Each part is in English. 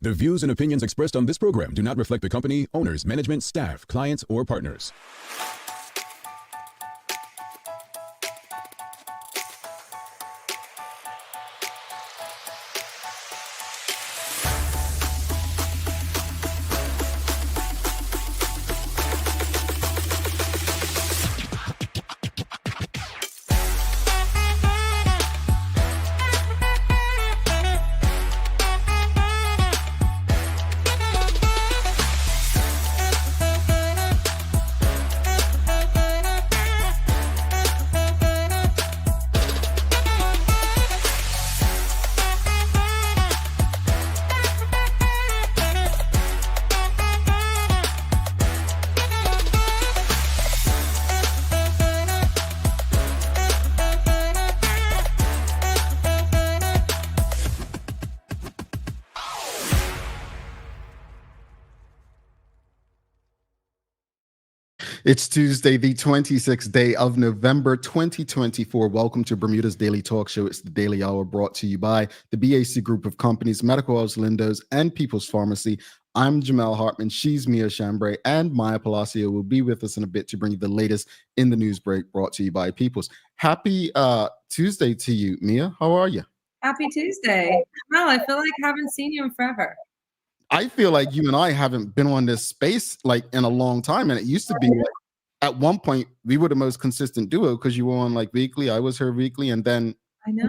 The views and opinions expressed on this program do not reflect the company, owners, management, staff, clients, or partners. It's Tuesday, the 26th day of November 2024. Welcome to Bermuda's Daily Talk Show. It's the Daily Hour brought to you by the BAC Group of Companies, Medical House Lindos, and People's Pharmacy. I'm Jamel Hartman. She's Mia Chambray, and Maya Palacio will be with us in a bit to bring you the latest in the news break brought to you by People's. Happy Tuesday to you, Mia. How are you? Happy Tuesday. Well, I feel like I haven't seen you in forever. I feel like you and I haven't been on this space like in a long time, and it used to be like at one point we were the most consistent duo because you were on like weekly, I was her weekly, and then I know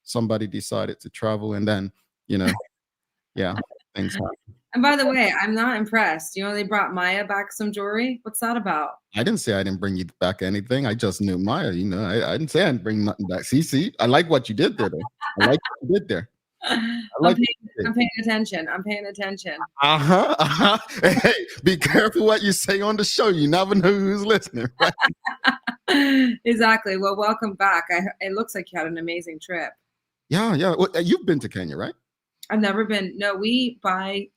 somebody decided to travel, and then yeah, things happen. And by the way, I'm not impressed. You know, they brought Maya back some jewelry. What's that about? I didn't say I didn't bring you back anything. I just knew Maya. I didn't say I didn't bring nothing back. See, I like what you did there. Though. I like what you did there. I'm paying attention. Hey, be careful what you say on the show. You never know who's listening. Right? Exactly. Well, welcome back. It looks like you had an amazing trip. Yeah. Well, you've been to Kenya, right? I've never been. No, we buy.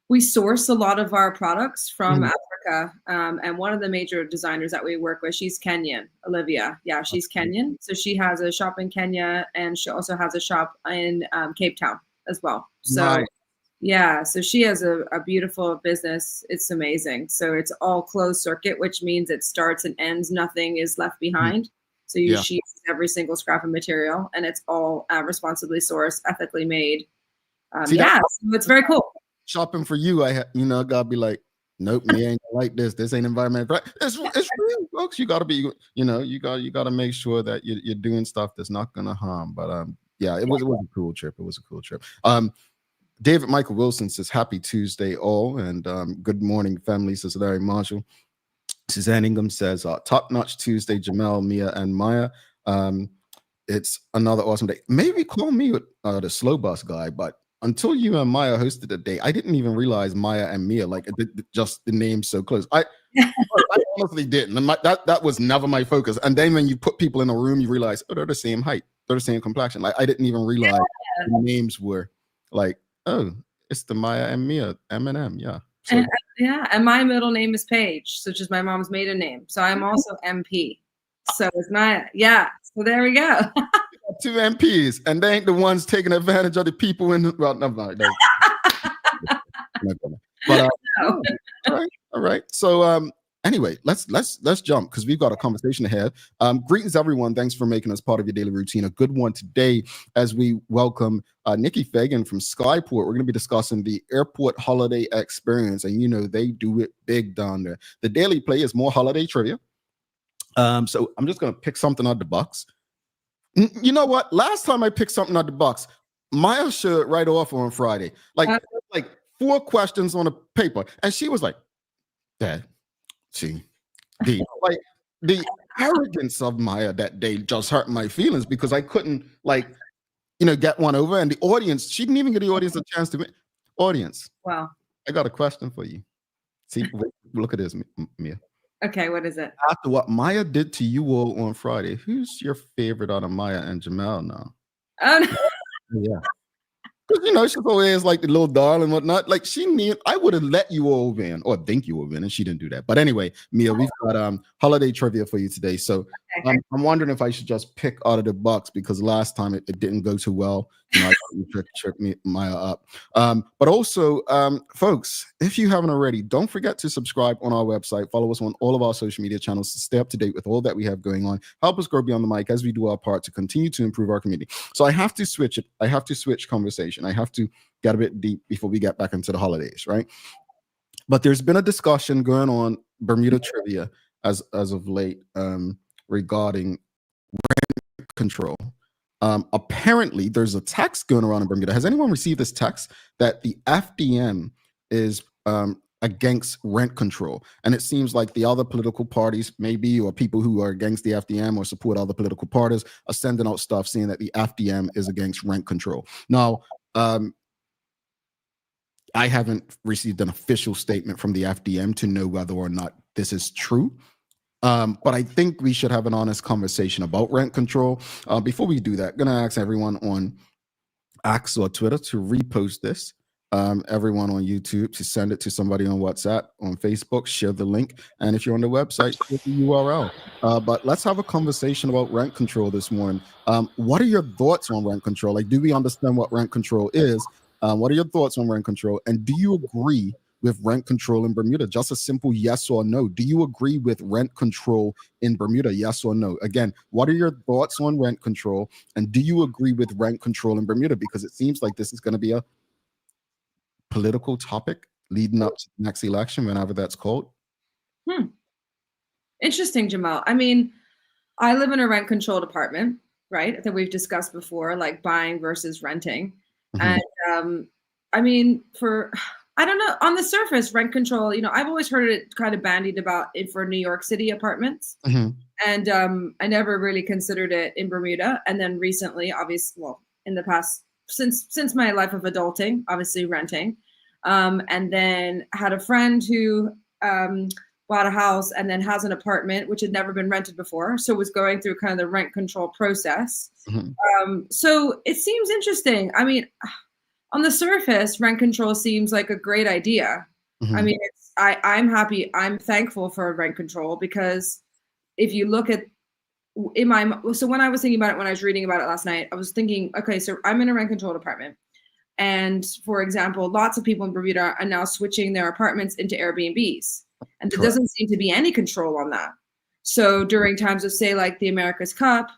We source a lot of our products from Africa, and one of the major designers that we work with, she's Kenyan, Olivia. Yeah, she's Kenyan. So she has a shop in Kenya, and she also has a shop in Cape Town as well. So nice. Yeah, so she has a beautiful business. It's amazing. So it's all closed circuit, which means it starts and ends. Nothing is left behind. So she uses every single scrap of material, and it's all responsibly sourced, ethically made. So it's very cool. Shopping for you, gotta be like, nope, me ain't like this. This ain't environmental. It's real, folks. You gotta be, you gotta make sure that you're doing stuff that's not gonna harm. But it was a cool trip. It was a cool trip. David Michael Wilson says happy Tuesday all, and good morning family, says Larry Marshall. Suzanne Ingham says top notch Tuesday, Jamel, Mia, and Maya. It's another awesome day. Maybe call me the slow bus guy, but until you and Maya hosted the day, I didn't even realize Maya and Mia, like just the names so close. I honestly didn't. And that was never my focus. And then when you put people in a room, you realize, they're the same height, they're the same complexion. Like I didn't even realize the names were like, oh, it's the Maya and Mia, M&M, yeah. So, and my middle name is Paige, which is my mom's maiden name. So I'm also MP. So it's Maya. Yeah. So there we go. Two MPs, and they ain't the ones taking advantage of the people in the But all right. So anyway, let's jump because we've got a conversation ahead. Greetings everyone. Thanks for making us part of your daily routine. A good one today as we welcome Nikki Fagan from Skyport. We're going to be discussing the airport holiday experience, and they do it big down there. The Daily Play is more holiday trivia. So I'm just going to pick something out of the box. You know what? Last time I picked something out of the box, Maya showed right off on Friday. Like 4 questions on a paper. And she was like, Dad, see, the arrogance of Maya that day just hurt my feelings because I couldn't get one over. And the audience, she didn't even give the audience a chance to audience. Wow. I got a question for you. See, look at this, Mia. Okay, what is it? After what Maya did to you all on Friday, who's your favorite out of Maya and Jamel now? Oh, no. Yeah. Because, she's always like the little doll and whatnot. Like, I would have let you all win or think you would win, and she didn't do that. But anyway, Mia, we've got holiday trivia for you today. So I'm wondering if I should just pick out of the box because last time it didn't go too well. You know, I tricked me Maya up. But also, folks, if you haven't already, don't forget to subscribe on our website. Follow us on all of our social media channels to stay up to date with all that we have going on. Help us grow beyond the mic as we do our part to continue to improve our community. So I have to switch it. I have to switch conversation. I have to get a bit deep before we get back into the holidays, right? But there's been a discussion going on Bermuda trivia as of late regarding rent control. Apparently, there's a text going around in Bermuda. Has anyone received this text that the FDM is against rent control? And it seems like the other political parties, maybe, or people who are against the FDM or support other political parties, are sending out stuff saying that the FDM is against rent control. Now, I haven't received an official statement from the FDM to know whether or not this is true. But I think we should have an honest conversation about rent control. Before we do that, I'm going to ask everyone on X or Twitter to repost this. Everyone on YouTube to send it to somebody on WhatsApp, on Facebook, share the link. And if you're on the website, share the URL. But let's have a conversation about rent control this morning. What are your thoughts on rent control? Like, do we understand what rent control is? What are your thoughts on rent control? And do you agree with rent control in Bermuda? Just a simple yes or no. Do you agree with rent control in Bermuda? Yes or no? Again, what are your thoughts on rent control? And do you agree with rent control in Bermuda? Because it seems like this is going to be a political topic leading up to the next election, whenever that's called. Interesting, Jamal. I mean, I live in a rent controlled apartment, right? That we've discussed before, like buying versus renting. And I mean, I don't know, on the surface, rent control, you know, I've always heard it kind of bandied about it for New York City apartments. And I never really considered it in Bermuda. And then recently, obviously, well, in the past, since my life of adulting, obviously renting. And then had a friend who bought a house and then has an apartment, which had never been rented before. So was going through kind of the rent control process. So it seems interesting. I mean, on the surface, rent control seems like a great idea. I mean, I'm happy. I'm thankful for rent control because if you look at so when I was thinking about it, when I was reading about it last night, I was thinking, okay, so I'm in a rent controlled apartment. And for example, lots of people in Bermuda are now switching their apartments into Airbnbs. And there doesn't seem to be any control on that. So during times of, say, like the America's Cup,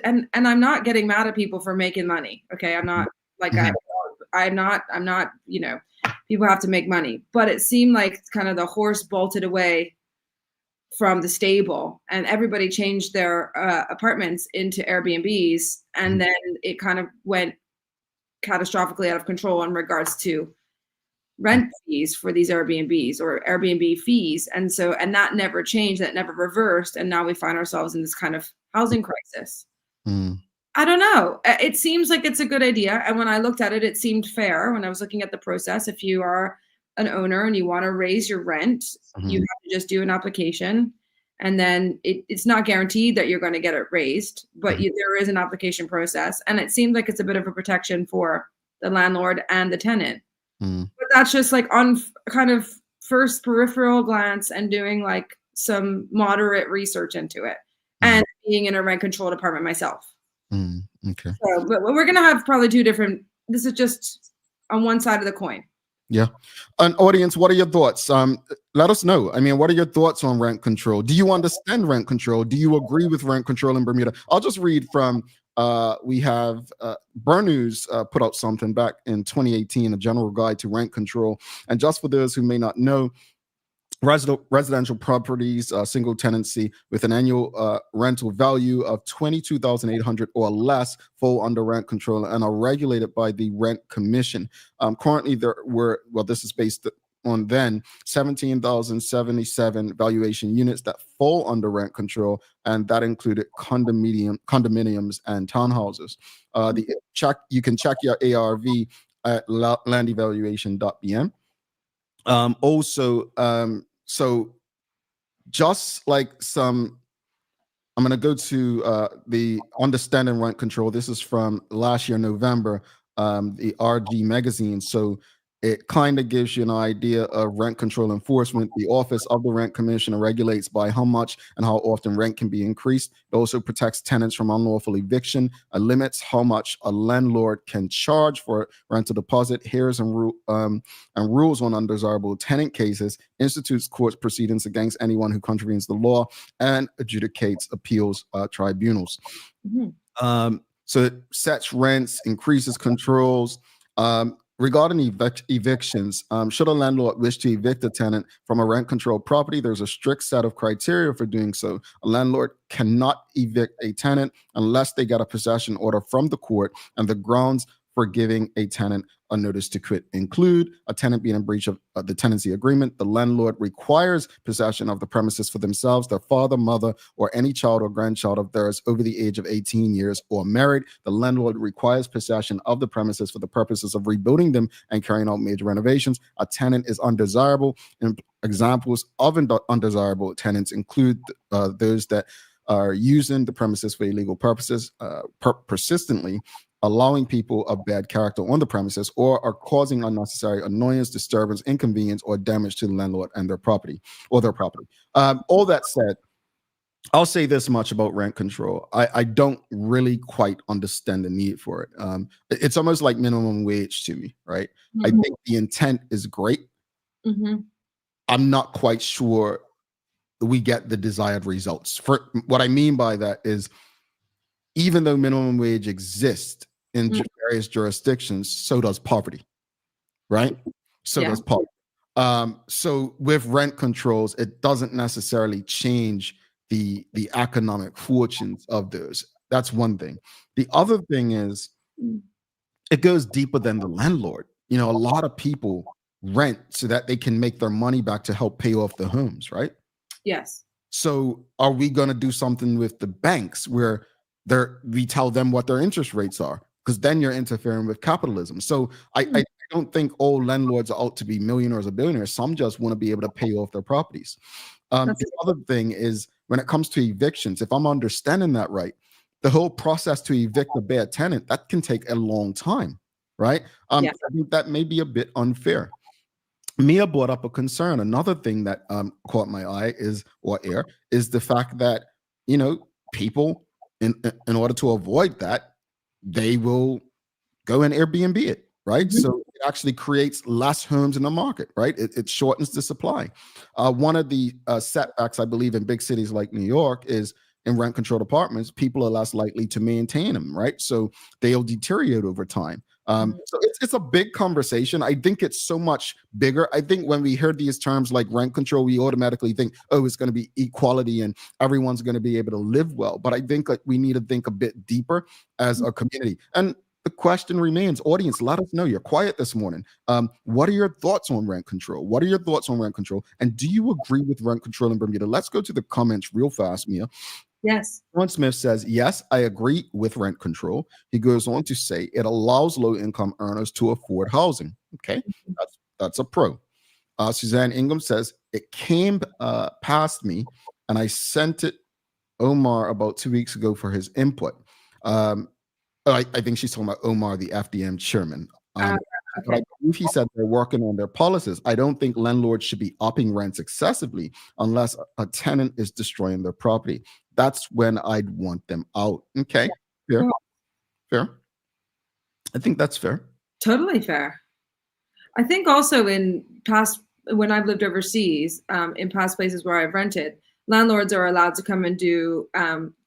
and I'm not getting mad at people for making money. Okay. I'm not like, I'm not, you know, people have to make money, but it seemed like kind of the horse bolted away from the stable and everybody changed their apartments into Airbnbs. And then it kind of went catastrophically out of control in regards to rent fees for these Airbnbs or Airbnb fees. And that never changed, that never reversed. And now we find ourselves in this kind of housing crisis. I don't know. It seems like it's a good idea. And when I looked at it, it seemed fair when I was looking at the process. If you are an owner and you want to raise your rent, you have to just do an application. And then it's not guaranteed that you're going to get it raised, but there is an application process. And it seems like it's a bit of a protection for the landlord and the tenant. But that's just like on kind of first peripheral glance and doing like some moderate research into it and being in a rent controlled apartment myself. Okay. So, but we're going to have probably two different, this is just on one side of the coin. Yeah. An audience, what are your thoughts? Let us know. I mean, what are your thoughts on rent control? Do you understand rent control? Do you agree with rent control in Bermuda? I'll just read from, we have Bernews put out something back in 2018, a general guide to rent control. And just for those who may not know, residential properties, single tenancy with an annual rental value of $22,800 or less fall under rent control and are regulated by the Rent Commission. Currently, this is based on then 17,077 valuation units that fall under rent control, and that included condominiums and townhouses. You can check your ARV at landevaluation.bm. So just like I'm going to go to the Understanding Rent Control. This is from last year, November, the RG magazine. So It kind of gives you an idea of rent control enforcement. The Office of the Rent Commissioner regulates by how much and how often rent can be increased. It also protects tenants from unlawful eviction, limits how much a landlord can charge for rental deposit, hears and rules on undesirable tenant cases, institutes court proceedings against anyone who contravenes the law, and adjudicates appeals tribunals. So it sets rents, increases controls. Regarding evictions, should a landlord wish to evict a tenant from a rent-controlled property, there's a strict set of criteria for doing so. A landlord cannot evict a tenant unless they get a possession order from the court, and the grounds for giving a tenant a notice to quit include a tenant being in breach of the tenancy agreement, the landlord requires possession of the premises for themselves, their father, mother, or any child or grandchild of theirs over the age of 18 years or married. The landlord requires possession of the premises for the purposes of rebuilding them and carrying out major renovations. A tenant is undesirable. And examples of undesirable tenants include those that are using the premises for illegal purposes persistently, allowing people of bad character on the premises, or are causing unnecessary annoyance, disturbance, inconvenience, or damage to the landlord and their property. All that said, I'll say this much about rent control. I don't really quite understand the need for it. It's almost like minimum wage to me, right? I think the intent is great. I'm not quite sure we get the desired results. For what I mean by that is, even though minimum wage exists in various jurisdictions, so does poverty, right? So does poverty. So with rent controls, it doesn't necessarily change the economic fortunes of those. That's one thing. The other thing is, it goes deeper than the landlord. You know, a lot of people rent so that they can make their money back to help pay off the homes, right? Yes. So are we going to do something with the banks where we tell them what their interest rates are? Because then you're interfering with capitalism. So I don't think all landlords are out to be millionaires or billionaires. Some just want to be able to pay off their properties. The other thing is, when it comes to evictions, if I'm understanding that right, the whole process to evict a bad tenant, that can take a long time, right? I think that may be a bit unfair. Mia brought up a concern. Another thing that caught my eye is the fact that, you know, people, in order to avoid that, they will go and Airbnb it, right? So it actually creates less homes in the market, right? It shortens the supply. One of the setbacks, I believe, in big cities like New York is, in rent-controlled apartments, people are less likely to maintain them, right? So they'll deteriorate over time. So it's a big conversation. I think it's so much bigger. I think when we hear these terms like rent control, we automatically think, oh, it's going to be equality and everyone's going to be able to live well. But I think like we need to think a bit deeper as a community. And the question remains, audience, let us know. You're quiet this morning. What are your thoughts on rent control? What are your thoughts on rent control? And do you agree with rent control in Bermuda? Let's go to the comments real fast, Mia. Yes. Ron Smith says, yes, I agree with rent control. He goes on to say it allows low-income earners to afford housing. Okay, that's a pro. Suzanne Ingham says, it came past me and I sent it Omar about 2 weeks ago for his input. I think she's talking about Omar, the FDM chairman. But I believe he said they're working on their policies. I don't think landlords should be upping rents excessively unless a tenant is destroying their property. That's when I'd want them out. Okay, fair. I think that's fair. Totally fair. I think also when I've lived overseas, in past places where I've rented, landlords are allowed to come and do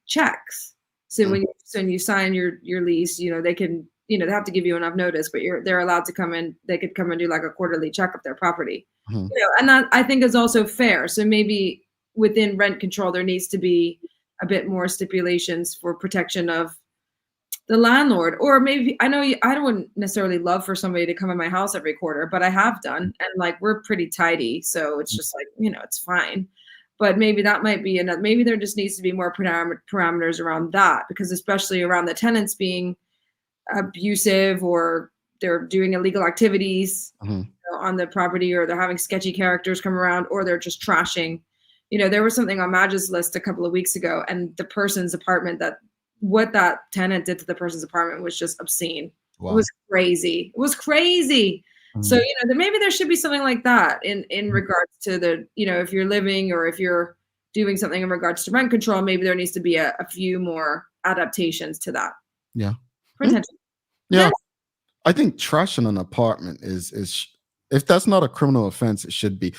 checks. So when you sign your lease, you know, they can, you know, they have to give you enough notice, but they're allowed to come in. They could come and do like a quarterly check of their property. You know, and that I think is also fair. So maybe within rent control, there needs to be a bit more stipulations for protection of the landlord. Or maybe, I know I don't necessarily love for somebody to come in my house every quarter, but I have done, and like we're pretty tidy, so it's just like, you know, it's fine. But maybe that might be enough. Maybe there just needs to be more parameters around that, because especially around the tenants being abusive or they're doing illegal activities on the property, or they're having sketchy characters come around, or they're just trashing. You know, there was something on Madge's list a couple of weeks ago, and the person's apartment, what that tenant did to the person's apartment was just obscene. Wow. It was crazy. So, maybe there should be something like that in regards to the, if you're living or if you're doing something in regards to rent control, maybe there needs to be a few more adaptations to that. Yeah. Potentially. Yeah. Yes. I think trashing an apartment is if that's not a criminal offense, it should be.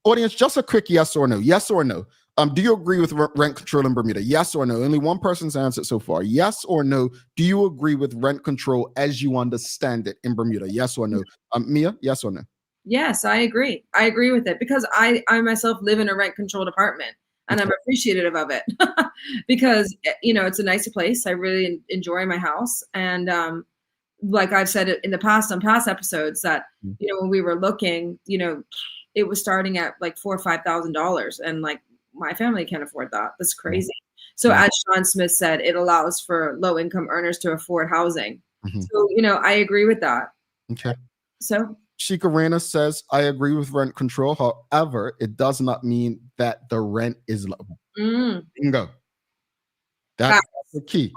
Audience, just a quick yes or no. Yes or no. Do you agree with rent control in Bermuda? Yes or no? Only one person's answered so far. Yes or no? Do you agree with rent control as you understand it in Bermuda? Yes or no? Mia, yes or no? Yes, I agree. I agree with it because I myself live in a rent controlled apartment and I'm appreciative of it because, it's a nicer place. I really enjoy my house. And like I've said in the past on past episodes that, when we were looking, it was starting at like $4,000 or $5,000 and like my family can't afford that. That's crazy. So as Sean Smith said, it allows for low income earners to afford housing. So, I agree with that. Okay. So Shikarena says, I agree with rent control. However, it does not mean that the rent is low. Bingo. That's the key.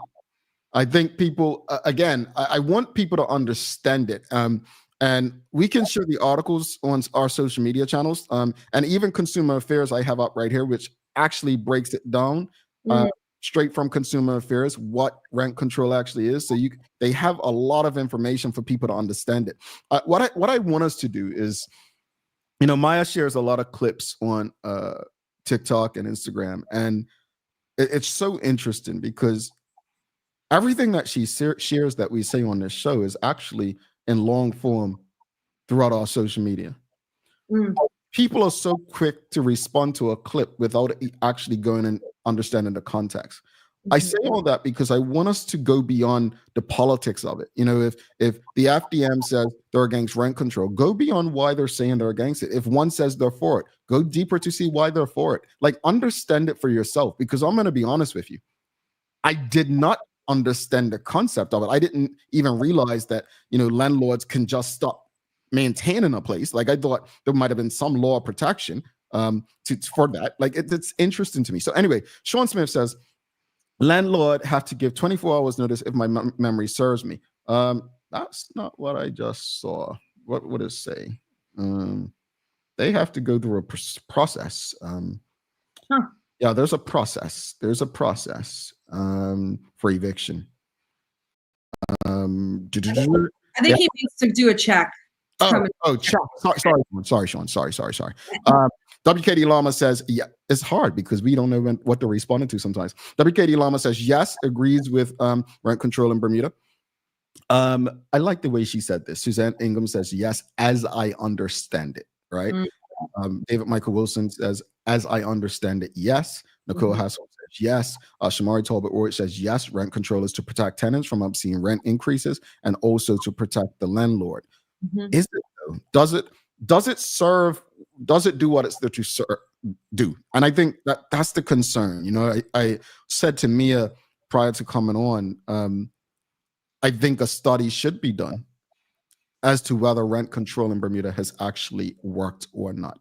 I think people, again, I want people to understand it. And we can share the articles on our social media channels. And even Consumer Affairs I have up right here, which actually breaks it down straight from Consumer Affairs, what rent control actually is. So they have a lot of information for people to understand it. What I want us to do is, Maya shares a lot of clips on TikTok and Instagram. And it's so interesting because everything that she shares that we say on this show is actually in long form throughout our social media. People are so quick to respond to a clip without actually going and understanding the context. I say all that because I want us to go beyond the politics of it. If the FDM says they're against rent control, go beyond why they're saying they're against it. If one says they're for it, go deeper to see why they're for it. Like, understand it for yourself, because I'm going to be honest with you. I did not understand the concept of it. I didn't even realize that, landlords can just stop maintaining a place. Like, I thought there might have been some law protection for that. Like, it's interesting to me. So anyway, Sean Smith says, landlord have to give 24 hours notice if my memory serves me. That's not what I just saw. What would it say? They have to go through a process. Yeah, there's a process. There's a process for eviction. I think he needs to do a check. Check. Sorry, Sean. Sorry. WKD Lama says, yeah, it's hard because we don't know what they're responding to sometimes. WKD Lama says, yes, agrees with rent control in Bermuda. I like the way she said this. Suzanne Ingham says, yes, as I understand it, right? David Michael Wilson says, as I understand it, yes. Nicole Hassel says, yes. Shamari Talbot Orich says, yes, rent control is to protect tenants from obscene rent increases and also to protect the landlord. Is it though? Does it do what it's there to do? And I think that's the concern. I said to Mia prior to coming on, I think a study should be done as to whether rent control in Bermuda has actually worked or not.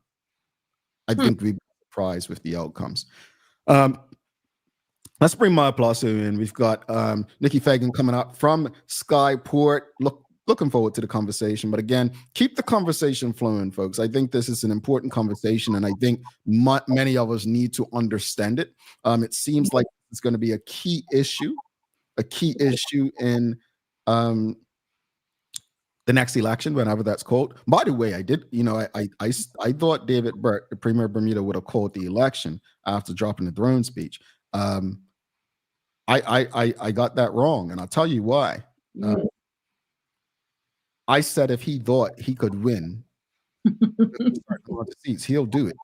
I think we'd be surprised with the outcomes. Let's bring Maya Plasso in. We've got Nikki Fagan coming up from Skyport. Looking forward to the conversation. But again, keep the conversation flowing, folks. I think this is an important conversation, and I think many of us need to understand it. It seems like it's going to be a key issue in the next election, whenever that's called. By the way, I thought David Burt, the Premier of Bermuda, would have called the election after dropping the throne speech. I got that wrong, and I'll tell you why. I said if he thought he could win seats, he'll do it.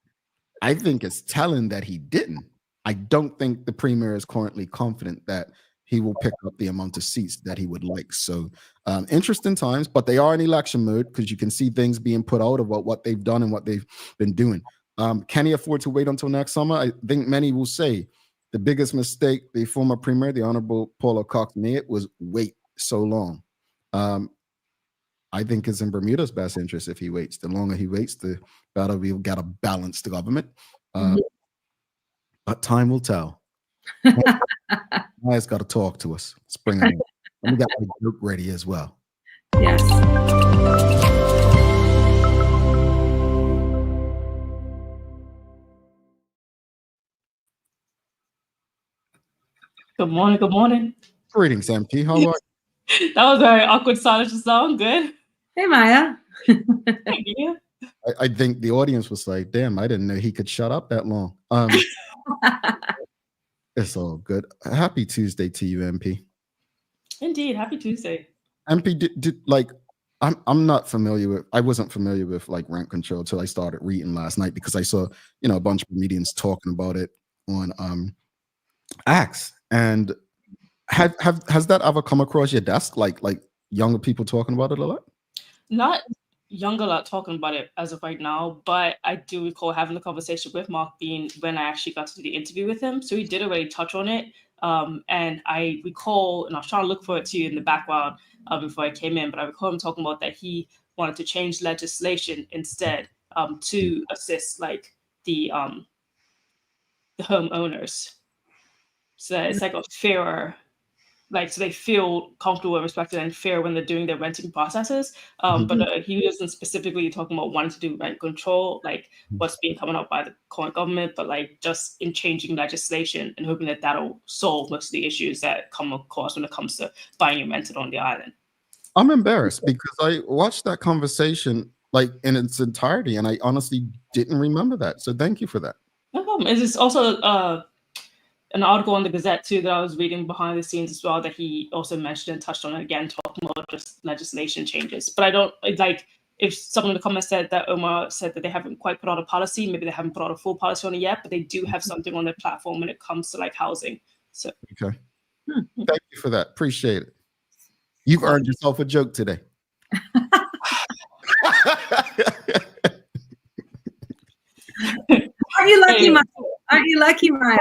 I think it's telling that he didn't. I don't think the Premier is currently confident that he will pick up the amount of seats that he would like. So interesting times, but they are in election mode because you can see things being put out about what they've done and what they've been doing. Can he afford to wait until next summer? I think many will say the biggest mistake the former Premier, the Honorable Paula Cox, made was wait so long. I think it's in Bermuda's best interest if he waits. The longer he waits, the better we'll get a balanced government. But time will tell. Maya's got to talk to us. Let's bring it in. And we got my joke ready as well. Yes. Good morning. Good morning. Greetings, MP. How are you? That was very awkward silence to sound good. Hey, Maya. Yeah. I think the audience was like, damn, I didn't know he could shut up that long. It's all good. Happy Tuesday to you, MP. Indeed. Happy Tuesday. MP, I wasn't familiar with like rent control till I started reading last night because I saw, a bunch of comedians talking about it on X. And has that ever come across your desk? Like younger people talking about it a lot? Not younger lot talking about it as of right now, but I do recall having the conversation with Mark Bean when I actually got to do the interview with him. So he did already touch on it. And I recall, and I was trying to look for it too in the background before I came in, but I recall him talking about that he wanted to change legislation instead to assist like the homeowners. So that it's like a fairer, like, so they feel comfortable and respected and fair when they're doing their renting processes. But he wasn't specifically talking about wanting to do rent control, like what's being coming up by the current government, but like just in changing legislation and hoping that that'll solve most of the issues that come across when it comes to buying and rented on the island. I'm embarrassed because I watched that conversation like in its entirety, and I honestly didn't remember that. So thank you for that. No problem. It's also an article on the Gazette too that I was reading behind the scenes as well that he also mentioned and touched on it again, talking about just legislation changes. But I don't like if someone in the comments said that Omar said that they haven't quite put out a policy, maybe they haven't put out a full policy on it yet, but they do have something on their platform when it comes to like housing. So okay, thank you for that. Appreciate it. You've earned yourself a joke today. Are you lucky, Maya? Are you lucky, Maya?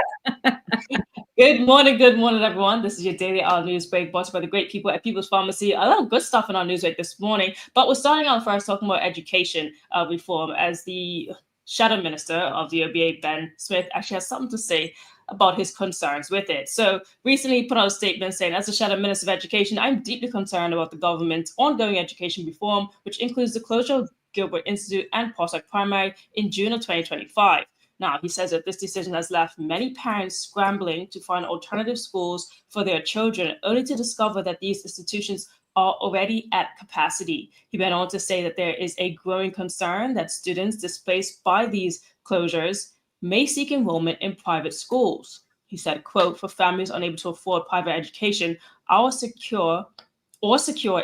Good morning, everyone. This is your daily hour news break brought to you by the great people at People's Pharmacy. A lot of good stuff in our news break this morning, but we're starting out first talking about education reform as the shadow minister of the OBA, Ben Smith, actually has something to say about his concerns with it. So recently he put out a statement saying, as the shadow minister of education, I'm deeply concerned about the government's ongoing education reform, which includes the closure of Gilbert Institute and Prospect Primary in June of 2025. Now, he says that this decision has left many parents scrambling to find alternative schools for their children, only to discover that these institutions are already at capacity. He went on to say that there is a growing concern that students displaced by these closures may seek enrollment in private schools. He said, quote, for families unable to afford private education, secure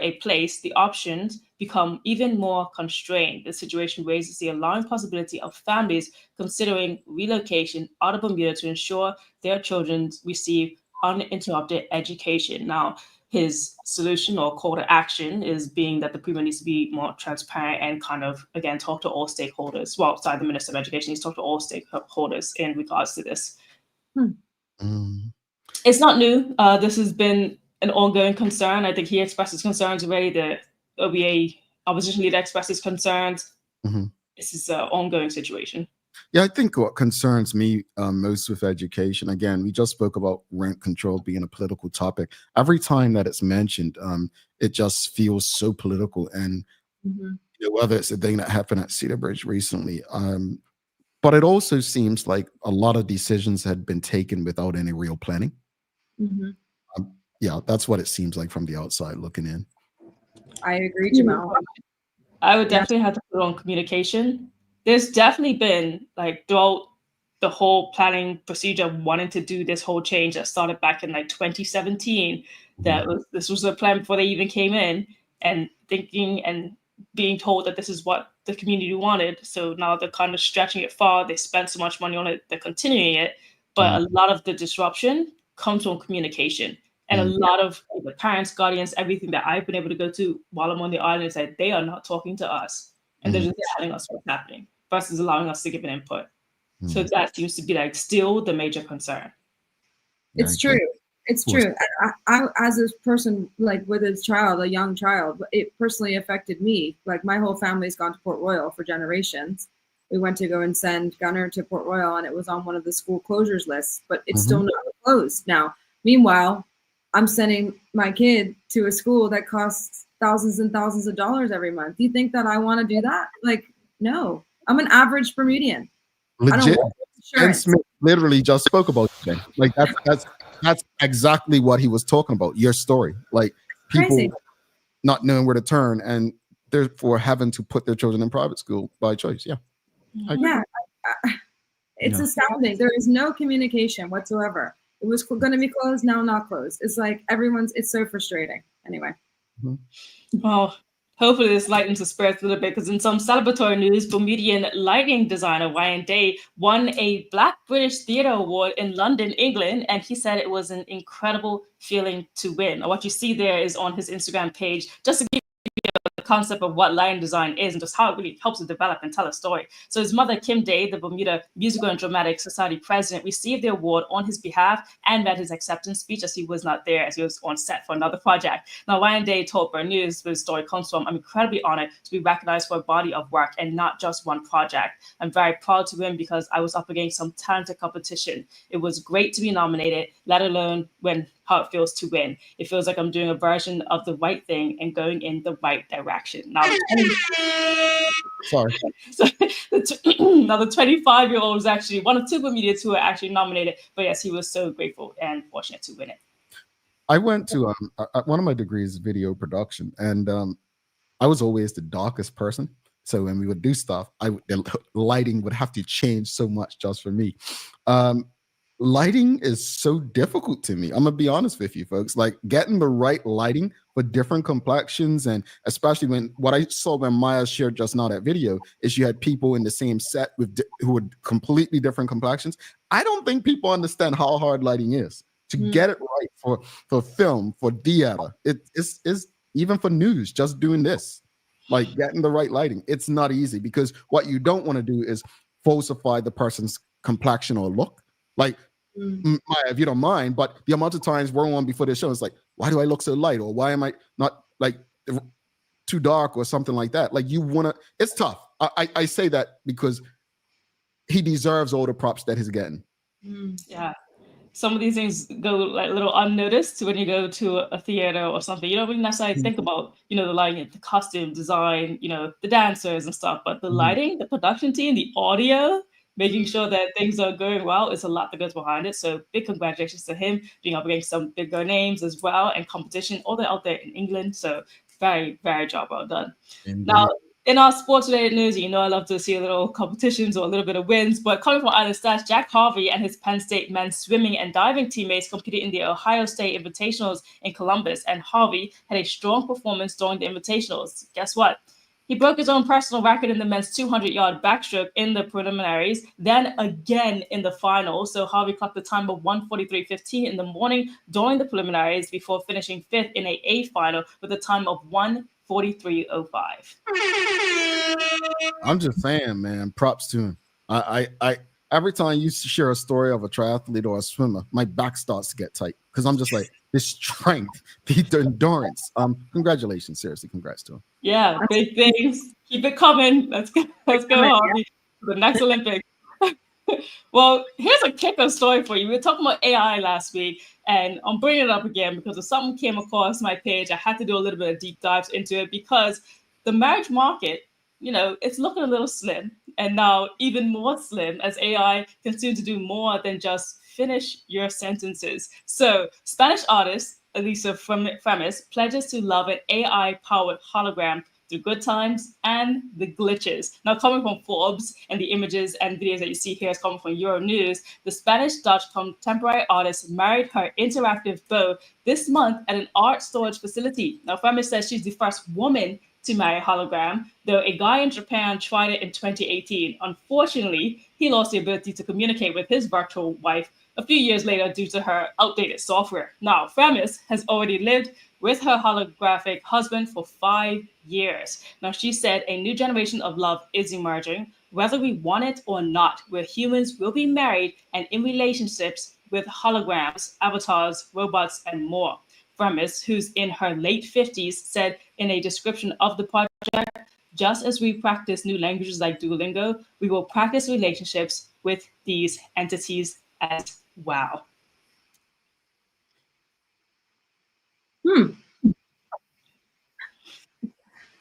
a place, the options become even more constrained. The situation raises the alarming possibility of families considering relocation out of Bermuda to ensure their children receive uninterrupted education. Now, his solution or call to action is being that the premier needs to be more transparent and kind of, again, talk to all stakeholders. Well, outside the Minister of Education, he's talked to all stakeholders in regards to this. It's not new. This has been an ongoing concern. I think he expressed his concerns already. The OBA opposition leader expressed his concerns. This is an ongoing situation. Yeah, I think what concerns me most with education, again, we just spoke about rent control being a political topic. Every time that it's mentioned, it just feels so political. And whether it's a thing that happened at Cedar Bridge recently, but it also seems like a lot of decisions had been taken without any real planning. Yeah, that's what it seems like from the outside looking in. I agree, Jamal. I would definitely have to put on communication. There's definitely been, like, throughout the whole planning procedure, wanting to do this whole change that started back in like 2017. This was a plan before they even came in, and thinking and being told that this is what the community wanted. So now they're kind of stretching it far. They spent so much money on it, they're continuing it. But a lot of the disruption comes from communication. And a lot of the parents, guardians, everything that I've been able to go to while I'm on the island is that they are not talking to us. And they're just telling us what's happening versus allowing us to give an input. So that seems to be like still the major concern. It's true. It's true. I, as a person like with a child, a young child, it personally affected me. Like my whole family's gone to Port Royal for generations. We went to go and send Gunnar to Port Royal, and it was on one of the school closures lists, but it's still not closed now. Meanwhile, I'm sending my kid to a school that costs thousands and thousands of dollars every month. Do you think that I want to do that? Like, no. I'm an average Bermudian. Legit. Ben Smith literally just spoke about today. Like that's That's exactly what he was talking about. Your story, like people Crazy. not knowing where to turn and therefore having to put their children in private school by choice. Yeah. Yeah. It's astounding. There is no communication whatsoever. It was going to be closed, now not closed. It's like it's so frustrating. Anyway. Well, hopefully this lightens the spirits a little bit, because in some celebratory news, Bermudian lighting designer Ryan Day won a Black British Theatre Award in London, England, and he said it was an incredible feeling to win. What you see there is on his Instagram page, just to give the concept of what lighting design is and just how it really helps to develop and tell a story. So his mother, Kim Day, the Bermuda Musical and Dramatic Society president, received the award on his behalf and read his acceptance speech, as he was not there, as he was on set for another project. Now, Ryan Day told Burn News where the story comes from, "I'm incredibly honored to be recognized for a body of work and not just one project. I'm very proud to win because I was up against some talented competition. It was great to be nominated, let alone how it feels to win. It feels like I'm doing a version of the right thing and going in the right direction." Now, Sorry. now the 25-year-old was actually one of two Bermudians who were actually nominated, but yes, he was so grateful and fortunate to win it. I went to one of my degrees is video production, and I was always the darkest person. So when we would do stuff, the lighting would have to change so much just for me. Lighting is so difficult to me. I'm gonna be honest with you, folks. Like getting the right lighting for different complexions, and especially when what I saw when Maya shared just now that video is you had people in the same set who were completely different complexions. I don't think people understand how hard lighting is to get it right for film, for theater. It's even for news. Just doing this, like getting the right lighting, it's not easy, because what you don't want to do is falsify the person's complexion or look. Like, Maya, if you don't mind, but the amount of times we're on before this show, it's like, why do I look so light? Or why am I not like too dark or something like that? Like it's tough. I say that because he deserves all the props that he's getting. Yeah. Some of these things go like a little unnoticed when you go to a theater or something. You don't really necessarily think about, the lighting, the costume design, the dancers and stuff, but the lighting, the production team, the audio, making sure that things are going well, is a lot that goes behind it. So big congratulations to him, being up against some bigger names as well, and competition all the way out there in England. So very, very job well done. Indeed. Now, in our sports-related news, I love to see a little competitions or a little bit of wins, but coming from Island Stats, Jack Harvey and his Penn State men's swimming and diving teammates competed in the Ohio State Invitationals in Columbus, and Harvey had a strong performance during the Invitationals. Guess what? He broke his own personal record in the men's 200-yard backstroke in the preliminaries, then again in the final. So Harvey clocked the time of 1:43.15 in the morning during the preliminaries before finishing fifth in a A final with a time of 1:43.05. I'm just saying, man, props to him. I every time you share a story of a triathlete or a swimmer, my back starts to get tight, because I'm just like, the strength, the endurance. Congratulations, seriously, congrats to him. Yeah, big things. Keep it coming. Let's go, Harvey, the next Olympics. Well, here's a kicker story for you. We were talking about AI last week, and I'm bringing it up again because if something came across my page, I had to do a little bit of deep dives into it, because the marriage market, it's looking a little slim, and now even more slim as AI can soon to do more than just finish your sentences. So Spanish artist Elisa Fremis pledges to love an AI-powered hologram through good times and the glitches. Now, coming from Forbes, and the images and videos that you see here is coming from Euronews, the Spanish-Dutch contemporary artist married her interactive beau this month at an art storage facility. Now, Fremis says she's the first woman to marry a hologram, though a guy in Japan tried it in 2018. Unfortunately, he lost the ability to communicate with his virtual wife a few years later due to her outdated software. Now, Fremis has already lived with her holographic husband for 5 years. Now, she said a new generation of love is emerging, whether we want it or not, where humans will be married and in relationships with holograms, avatars, robots, and more. Fremis, who's in her late 50s, said in a description of the project, "Just as we practice new languages like Duolingo, we will practice relationships with these entities as well."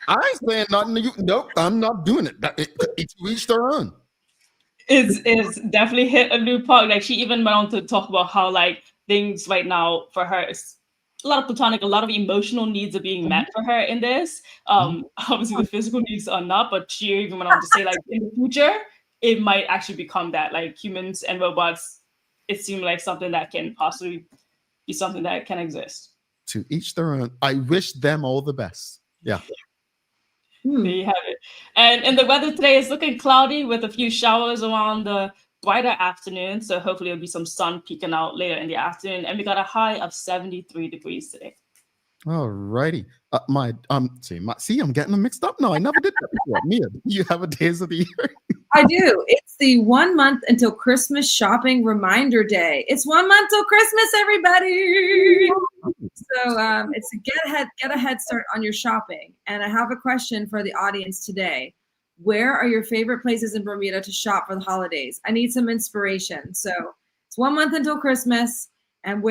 I ain't saying nothing. Nope, I'm not doing it. It's reached their own. It's definitely hit a new part. Like, she even went on to talk about how, like, things right now for her is a lot of platonic, a lot of emotional needs are being met for her in this. Obviously, the physical needs are not, but she even went on to say, like, in the future, it might actually become that, like, humans and robots, it seemed like something that can possibly be something that can exist. To each their own. I wish them all the best. Yeah. There you have it. And the weather today is looking cloudy with a few showers around the brighter afternoon. So hopefully there'll be some sun peeking out later in the afternoon. And we got a high of 73 degrees today. All righty. See, I'm getting them mixed up now. I never did that before. Mia, do you have a days of the year? I do. It's the 1 month until Christmas shopping reminder day. It's 1 month till Christmas, everybody. So it's a get a head start on your shopping. And I have a question for the audience today. Where are your favorite places in Bermuda to shop for the holidays? I need some inspiration. So it's 1 month until Christmas. And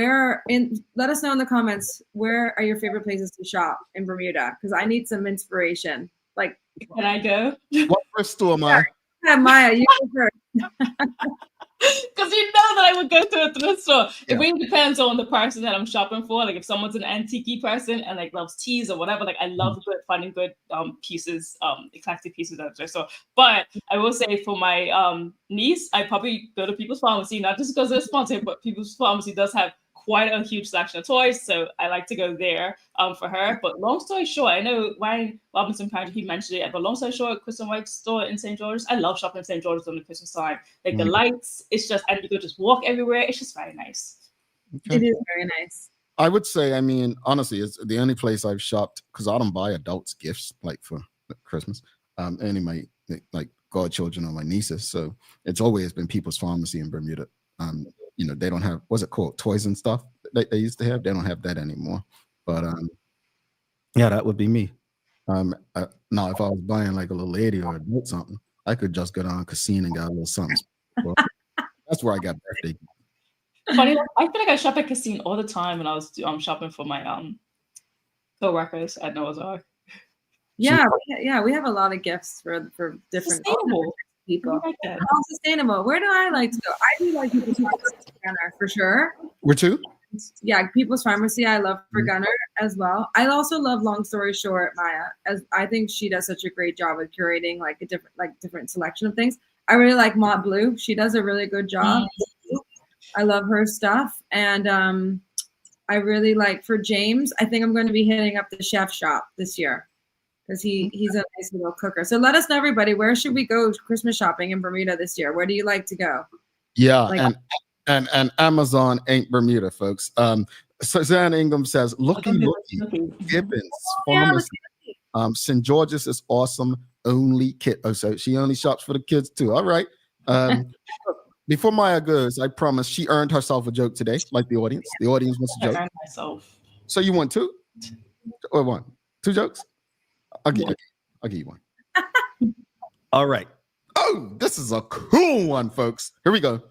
let us know in the comments, where are your favorite places to shop in Bermuda? Because I need some inspiration. Like, can I go? What first store, Maya? Yeah, Maya, you go first. Because you know that I would go to a thrift store. It really depends on the person that I'm shopping for. Like if someone's an antique person and like loves teas or whatever, like I love finding good pieces, eclectic pieces at the thrift store. But I will say for my niece, I probably go to People's Pharmacy, not just because they're sponsored, but People's Pharmacy does have quite a huge selection of toys, so I like to go there for her. But long story short, I know Ryan Robinson, he mentioned it, but long story short, Kristen White's store in St. George's, I love shopping in St. George's on the Christmas time. Like the lights, it's just, and you could just walk everywhere. It's just very nice. Okay. It is very nice. I would say, I mean, honestly, it's the only place I've shopped, because I don't buy adults gifts like for Christmas, any of my like godchildren or my nieces. So it's always been People's Pharmacy in Bermuda. You know, they don't have, what's it called, toys and stuff that they used to have. They don't have that anymore. But yeah, that would be me. Now, if I was buying like a little lady or something, I could just go down to Casino and get a little something. Well, that's where I got birthday. Funny, I feel like I shop at Casino all the time when I was shopping for my co-workers at Noah's Ark. Yeah, we have a lot of gifts for different people. All sustainable. Where do I like to go? I do like People's Pharmacy Gunner for sure. Where to? Yeah, People's Pharmacy. I love for Gunner as well. I also love Long Story Short, Maya, as I think she does such a great job of curating like a different selection of things. I really like Mott Blue. She does a really good job. I love her stuff, and I really like for James. I think I'm going to be hitting up the chef shop this year, because he's a nice little cooker. So let us know, everybody, where should we go Christmas shopping in Bermuda this year? Where do you like to go? Yeah, and Amazon ain't Bermuda, folks. Suzanne Ingham says, looky, Gibbons Pharmacy. St. George's is awesome. Only kid. Oh, so she only shops for the kids too. All right. Before Maya goes, I promise she earned herself a joke today, like the audience. The audience wants a joke. I earned myself. So you want two? Or one? Two jokes? I'll give you one. All right. Oh, this is a cool one, folks. Here we go.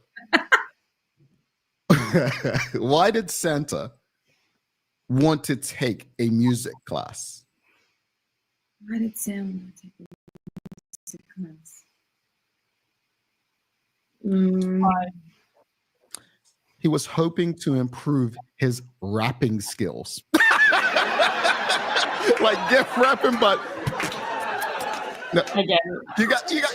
Why did Santa want to take a music class? Why did Sam want to take a music class? He was hoping to improve his rapping skills. Like gift rapping, but no. Again,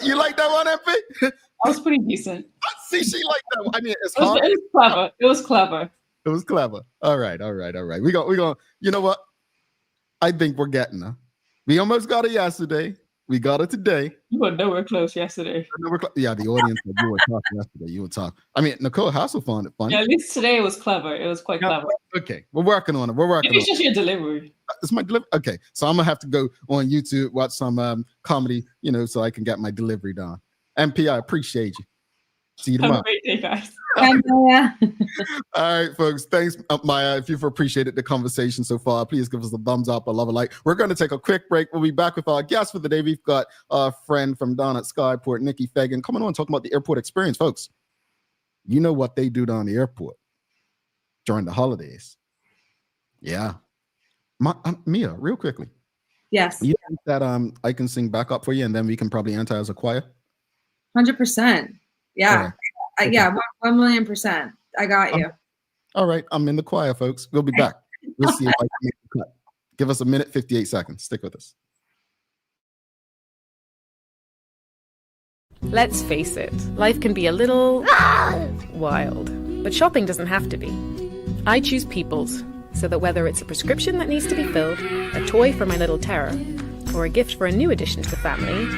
you like that one, MP? That was pretty decent. See, she liked that one. I mean, it was clever. It was clever. It was clever. All right. We go. You know what? I think we're getting her. We almost got it yesterday. We got it today. You were nowhere close yesterday. Yeah, the audience said you were talking yesterday. You were talking. I mean, Nicole Hassel found it funny. Yeah, at least today it was clever. It was quite clever. Okay, we're working on it. Maybe it's just your delivery. It's my delivery. Okay, so I'm gonna have to go on YouTube, watch some comedy, so I can get my delivery done. MP, I appreciate you. See you tomorrow. Have a great day, guys. Maya. All right, folks. Thanks, Maya. If you've appreciated the conversation so far, please give us a thumbs up, a love, a like. We're going to take a quick break. We'll be back with our guest for the day. We've got a friend from down at Skyport, Nikki Fagan, coming on talking about the airport experience, folks. You know what they do down the airport during the holidays? Yeah. Mia, real quickly. Yes. You think that I can sing back up for you, and then we can probably enter as a choir? 100%. Yeah. Okay. Yeah, 1,000,000%. I got you. All right, I'm in the choir, folks. We'll be back. We'll see if I can make the cut. Give us a minute, 58 seconds. Stick with us. Let's face it, life can be a little wild, but shopping doesn't have to be. I choose People's, so that whether it's a prescription that needs to be filled, a toy for my little terror, or a gift for a new addition to the family,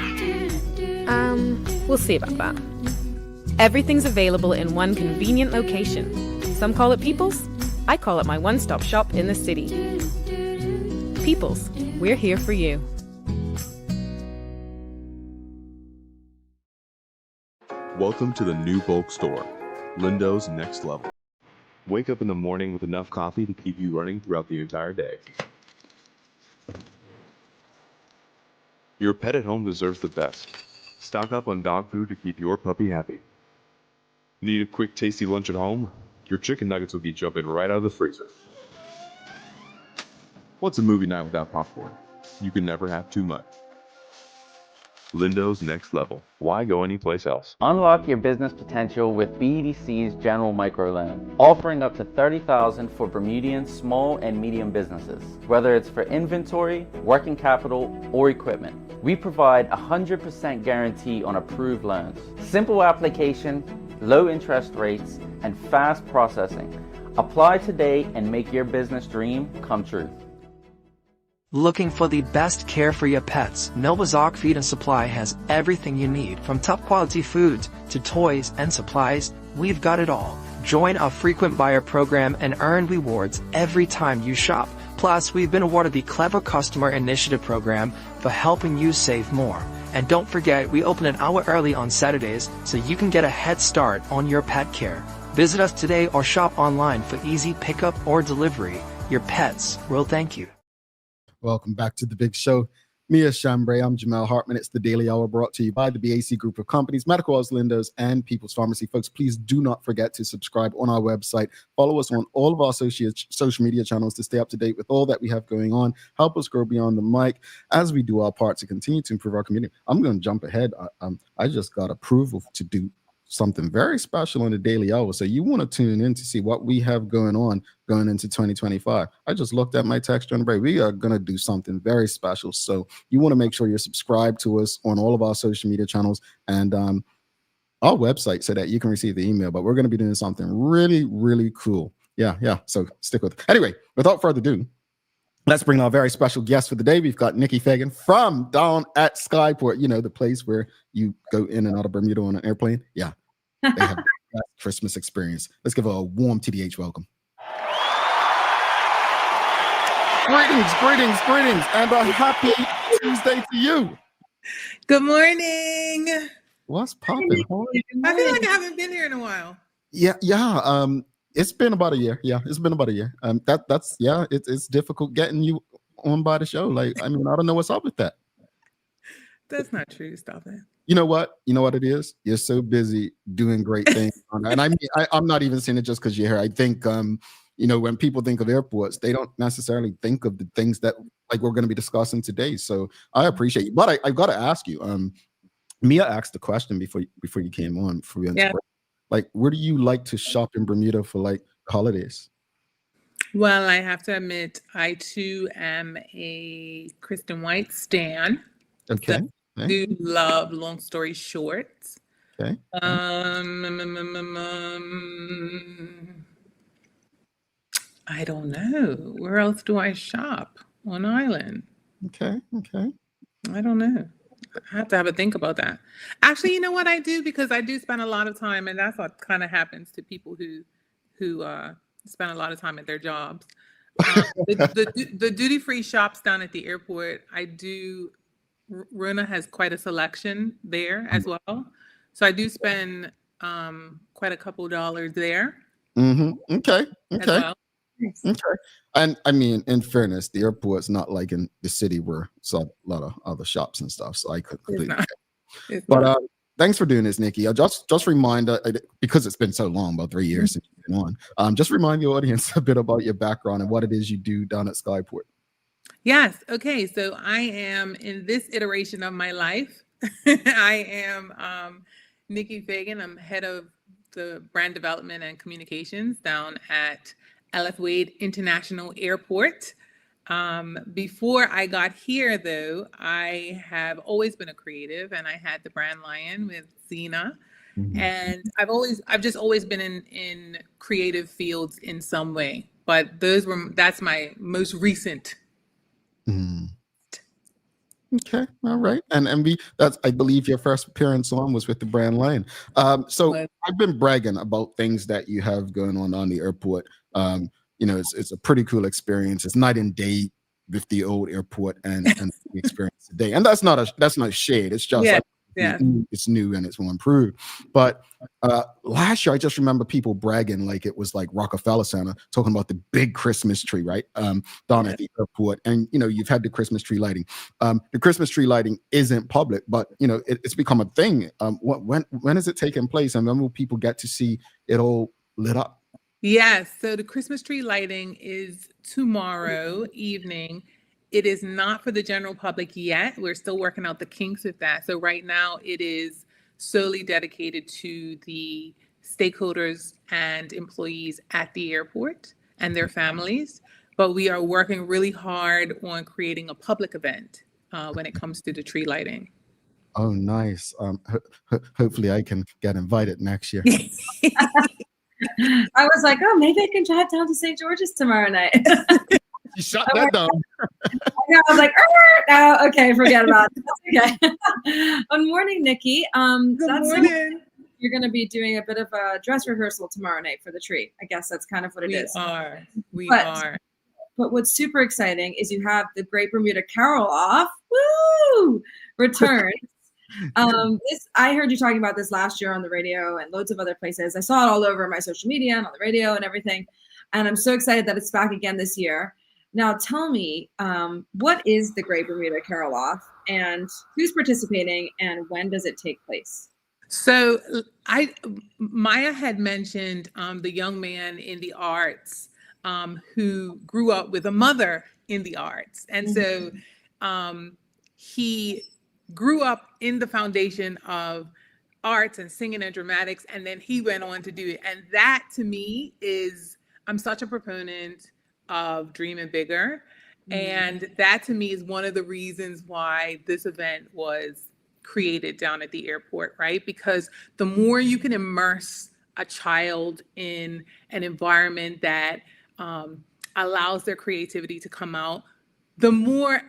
we'll see about that. Everything's available in one convenient location. Some call it People's, I call it my one-stop shop in the city. People's, we're here for you. Welcome to the new bulk store, Lindo's Next Level. Wake up in the morning with enough coffee to keep you running throughout the entire day. Your pet at home deserves the best. Stock up on dog food to keep your puppy happy. Need a quick tasty lunch at home? Your chicken nuggets will be jumping right out of the freezer. What's a movie night without popcorn? You can never have too much. Lindo's Next Level. Why go anyplace else? Unlock your business potential with BDC's General Microloan, offering up to $30,000 for Bermudian small and medium businesses. Whether it's for inventory, working capital, or equipment, we provide 100% guarantee on approved loans. Simple application, low interest rates, and fast processing. Apply today and make your business dream come true. Looking for the best care for your pets? Nova's Ark Feed and Supply has everything you need, from top quality foods to toys and supplies. We've got it all. Join our frequent buyer program and earn rewards every time you shop. Plus, we've been awarded the Clever Customer Initiative program for helping you save more. And don't forget, we open an hour early on Saturdays so you can get a head start on your pet care. Visit us today or shop online for easy pickup or delivery. Your pets will thank you. Welcome back to the big show. Mia Chambray, I'm Jamel Hartman. It's the Daily Hour brought to you by the BAC Group of Companies, Medical Oils, Lindo's, and People's Pharmacy. Folks, please do not forget to subscribe on our website. Follow us on all of our social media channels to stay up to date with all that we have going on. Help us grow beyond the mic as we do our part to continue to improve our community. I'm going to jump ahead. I just got approval to do something very special on the Daily Hour. So you want to tune in to see what we have going into 2025. I just looked at my text on the break. We are going to do something very special. So you want to make sure you're subscribed to us on all of our social media channels and our website so that you can receive the email. But we're going to be doing something really, really cool. Yeah. So stick with it. Anyway, without further ado, let's bring our very special guest for the day. We've got Nikki Fagan from down at Skyport, you know, the place where you go in and out of Bermuda on an airplane. Yeah. They have that Christmas experience. Let's give her a warm TDH welcome. Greetings, and a happy Tuesday to you. Good morning. What's popping? I feel like I haven't been here in a while. Yeah. It's been about a year. Yeah, it's been about a year. It's difficult getting you on by the show. Like, I mean, I don't know what's up with that. That's not true. Stop it. You know what it is? You're so busy doing great things. And I mean, I'm not even saying it just because you're here. I think, when people think of airports, they don't necessarily think of the things that like we're going to be discussing today. So I appreciate you. But I got to ask you, Mia asked the question before you came on. Like, where do you like to shop in Bermuda for like holidays? Well, I have to admit, I too am a Kristen White stan. Okay. So I do love Long Story Short. Okay. I don't know. Where else do I shop on island? Okay. I don't know. I have to have a think about that. Actually, you know what I do? Because I do spend a lot of time, and that's what kind of happens to people who spend a lot of time at their jobs. The duty-free shops down at the airport, Rona has quite a selection there as well. So I do spend quite a couple dollars there. Mm-hmm. Okay. Well. Okay. And I mean, in fairness, the airport's not like in the city where it's a lot of other shops and stuff. So I could completely. But thanks for doing this, Nikki. I'll just remind, because it's been so long, about 3 years since you've been on, just remind the audience a bit about your background and what it is you do down at Skyport. Yes. Okay. So I am in this iteration of my life. I am Nikki Fagan. I'm head of the brand development and communications down at LF Wade International Airport. Before I got here, though, I have always been a creative, and I had the Brand Lion with Zena. And I've just always been in creative fields in some way. But that's my most recent. Okay, all right. And that's, I believe, your first appearance on was with the Brand Lion. So I've been bragging about things that you have going on the airport. It's a pretty cool experience. It's night and day with the old airport and the experience today. And that's not shade. It's just it's new and it's more improved. But last year, I just remember people bragging like it was like Rockefeller Center, talking about the big Christmas tree, right? Down at the airport. And, you've had the Christmas tree lighting. The Christmas tree lighting isn't public, but, it's become a thing. When is it taking place? And when will people get to see it all lit up? Yes. So the Christmas tree lighting is tomorrow evening. It is not for the general public yet. We're still working out the kinks with that. So right now it is solely dedicated to the stakeholders and employees at the airport and their families. But we are working really hard on creating a public event when it comes to the tree lighting. Oh, nice. Hopefully I can get invited next year. I was like, oh, maybe I can drive down to St. George's tomorrow night. You shut that down. I was like, no, okay, forget about it. That's okay. Good morning, Nikki. Good morning. You're going to be doing a bit of a dress rehearsal tomorrow night for the tree. I guess that's kind of what it is. We are. But what's super exciting is you have the Great Bermuda Carol Off. Woo! Returns. I heard you talking about this last year on the radio and loads of other places. I saw it all over my social media and on the radio and everything. And I'm so excited that it's back again this year. Now, tell me, what is the Great Bermuda Carol Off and who's participating and when does it take place? So Maya had mentioned the young man in the arts who grew up with a mother in the arts. And so he grew up in the foundation of arts and singing and dramatics, and then he went on to do it. And that to me I'm such a proponent of dreaming bigger. And that to me is one of the reasons why this event was created down at the airport, right? Because the more you can immerse a child in an environment that allows their creativity to come out, the more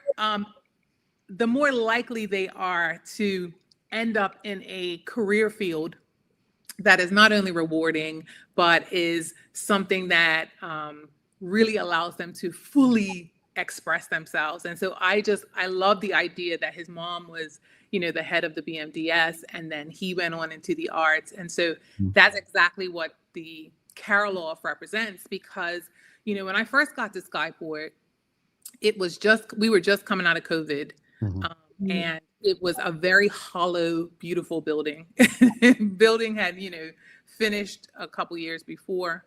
likely they are to end up in a career field that is not only rewarding, but is something that really allows them to fully express themselves. And so I love the idea that his mom was, the head of the BMDS, and then he went on into the arts. And so that's exactly what the Carol Off represents, because, when I first got to Skyport, we were just coming out of COVID. And it was a very hollow, beautiful building. Building had, finished a couple years before,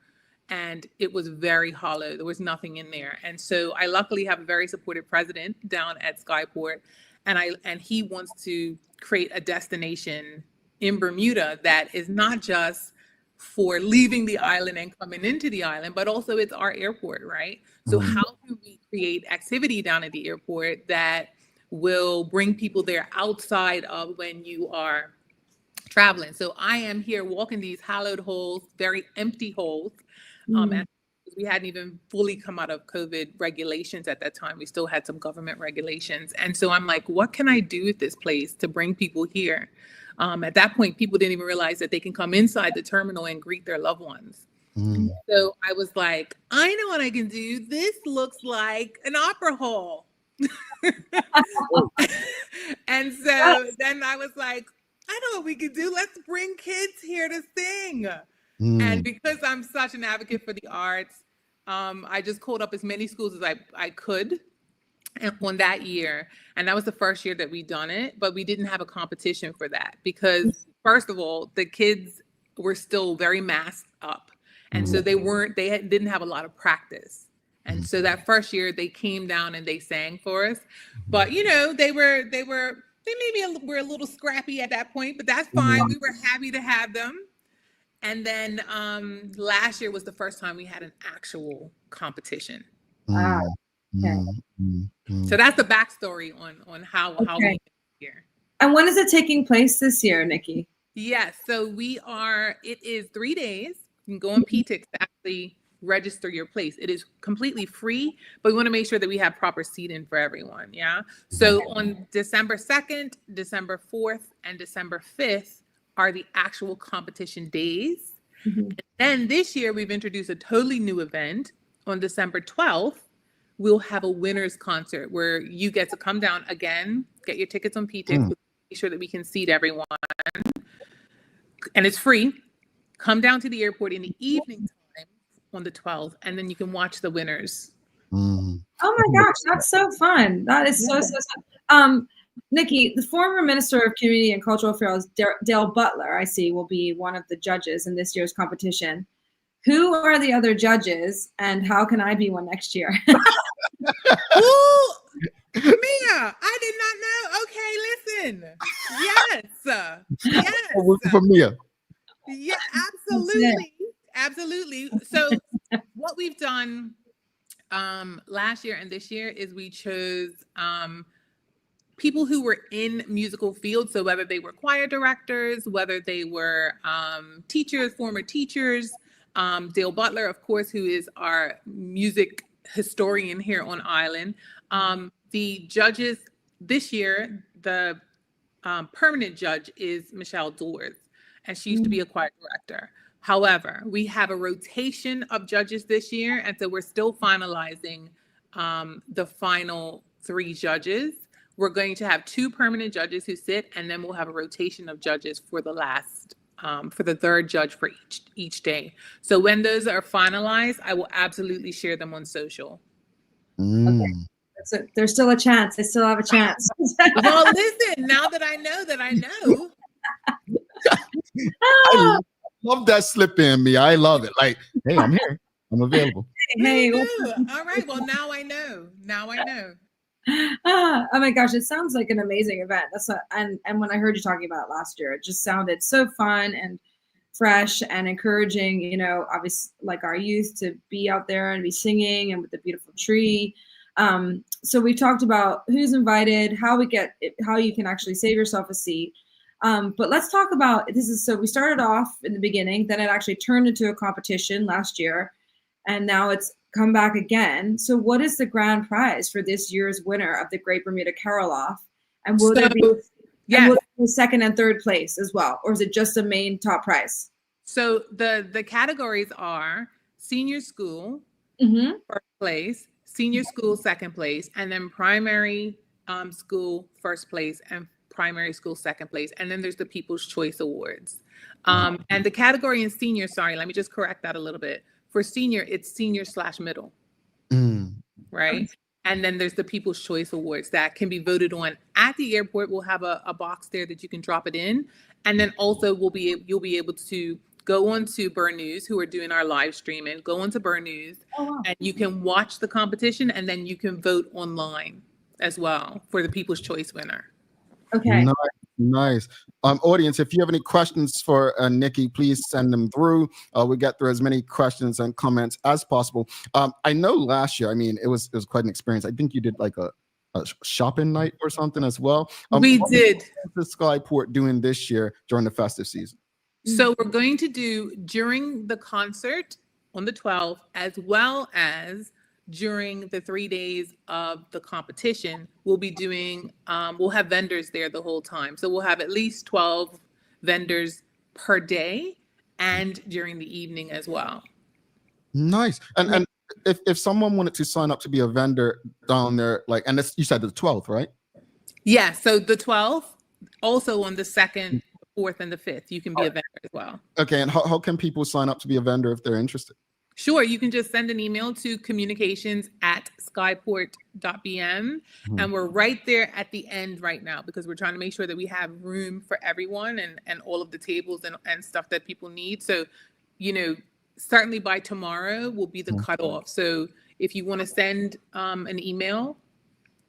and it was very hollow. There was nothing in there. And so I luckily have a very supportive president down at Skyport, and he wants to create a destination in Bermuda that is not just for leaving the island and coming into the island, but also it's our airport, right? So how can we create activity down at the airport that will bring people there outside of when you are traveling? So I am here walking these hallowed halls, very empty halls. And we hadn't even fully come out of COVID regulations at that time. We still had some government regulations. And so I'm like, what can I do with this place to bring people here? At that point, people didn't even realize that they can come inside the terminal and greet their loved ones. So I was like, I know what I can do. This looks like an opera hall. And so then I was like, I know what we could do. Let's bring kids here to sing. And because I'm such an advocate for the arts, I just called up as many schools as I could on that year. And that was the first year that we done it, but we didn't have a competition for that because, first of all, the kids were still very masked up. And so they didn't have a lot of practice. And so that first year they came down and they they maybe were a little scrappy at that point, but that's fine. We were happy to have them. And then last year was the first time we had an actual competition. Wow. Okay. So that's the backstory on how we here. And when is it taking place this year, Nikki? Yes, so it is 3 days. You can go on PTIX to actually register your place. It is completely free, but we want to make sure that we have proper seating for everyone. Yeah. So on December 2nd, December 4th, and December 5th are the actual competition days. And then this year we've introduced a totally new event. On December 12th, we'll have a winners concert where you get to come down again, get your tickets on PTIX, make sure that we can seat everyone. And it's free. Come down to the airport in the evening time on the 12th, and then you can watch the winners. Oh my gosh, that's so fun. That is so fun. Nikki, the former Minister of Community and Cultural Affairs, Dale Butler, I see, will be one of the judges in this year's competition. Who are the other judges, and how can I be one next year? Ooh, Mia, I did not know. Okay, listen. Yes. Yes. For Mia. Yeah, absolutely. So what we've done last year and this year is we chose people who were in musical fields. So whether they were choir directors, whether they were teachers, former teachers, Dale Butler, of course, who is our music historian here on Island. The judges this year, the permanent judge is Michelle Dors, and she used to be a choir director. However, we have a rotation of judges this year, and so we're still finalizing the final 3 judges. We're going to have 2 permanent judges who sit, and then we'll have a rotation of judges for the last, for the 3rd judge for each day. So when those are finalized, I will absolutely share them on social. Okay. So there's still a chance. They still have a chance. Well, listen, now that I know. I love that slip in, me. I love it. Like, hey, I'm here. I'm available. Hey. All right. Well, now I know. Oh my gosh, it sounds like an amazing event. And when I heard you talking about it last year, it just sounded so fun and fresh and encouraging, you know, obviously like our youth to be out there and be singing and with the beautiful tree. So we talked about who's invited, how you can actually save yourself a seat. But let's talk about so we started off in the beginning, then it actually turned into a competition last year, and now it's come back again. So what is the grand prize for this year's winner of the Great Bermuda Carol-Off? And will there be second and third place as well? Or is it just the main top prize? So the categories are senior school, first place, senior school, second place, and then primary school, first place, and primary school, second place. And then there's the People's Choice Awards. And the category in senior, sorry, let me just correct that a little bit. For senior, it's senior/middle, right? And then there's the People's Choice Awards that can be voted on at the airport. We'll have a box there that you can drop it in. And then also you'll be able to go on to Burn News, who are doing our live streaming, go on to Burn News, and you can watch the competition, and then you can vote online as well for the People's Choice winner. Okay. Nice. Audience, if you have any questions for Nikki, please send them through. We'll get through as many questions and comments as possible. I know last year, I mean, it was quite an experience. I think you did like a shopping night or something as well. We did. What is the Skyport doing this year during the festive season? So we're going to do during the concert on the 12th, as well as during the 3 days of the competition, we'll be doing, we'll have vendors there the whole time. So we'll have at least 12 vendors per day and during the evening as well. Nice. And if someone wanted to sign up to be a vendor down there, like, and you said the 12th, right? Yeah. So the 12th, also on the 2nd, 4th, and the 5th, you can be a vendor as well. Okay. And how can people sign up to be a vendor if they're interested? Sure. You can just send an email to communications@skyport.bm. And we're right there at the end right now because we're trying to make sure that we have room for everyone and all of the tables and stuff that people need. So, you know, certainly by tomorrow will be the cutoff. So if you want to send an email,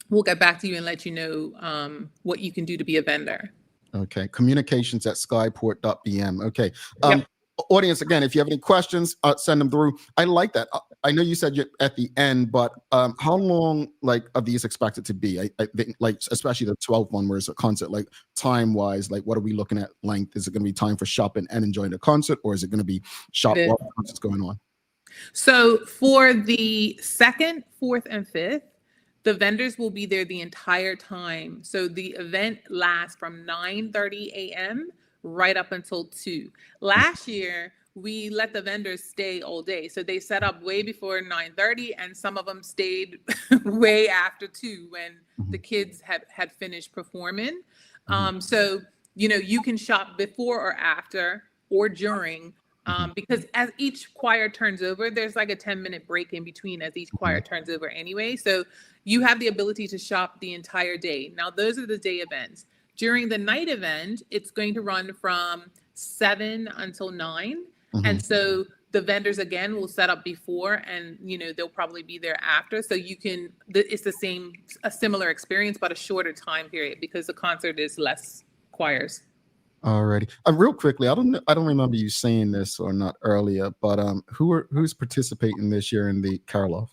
we'll get back to you and let you know what you can do to be a vendor. Okay. Communications@skyport.bm. Okay. Yep. audience, again, if you have any questions, send them through. I like that. I know you said you're at the end, but how long are these expected to be? I think especially the 12th one where it's a concert, time wise, what are we looking at length? Is it going to be time for shopping and enjoying the concert, or is it going to be shop while the concert's going on? So for the 2nd, 4th, and 5th, the vendors will be there the entire time. So the event lasts from 9:30 a.m. right up until 2. Last year, we let the vendors stay all day. So they set up way before 9:30, and some of them stayed way after 2 when the kids had finished performing. So, you can shop before or after or during. Because as each choir turns over, there's a 10-minute break in between as each choir turns over anyway. So you have the ability to shop the entire day. Now, those are the day events. During the night event, it's going to run from 7 until 9. And so the vendors, again, will set up before and, they'll probably be there after. So it's a similar experience, but a shorter time period because the concert is less choirs. Alrighty. Real quickly, I don't remember you saying this or not earlier, but who's participating this year in the Karloff?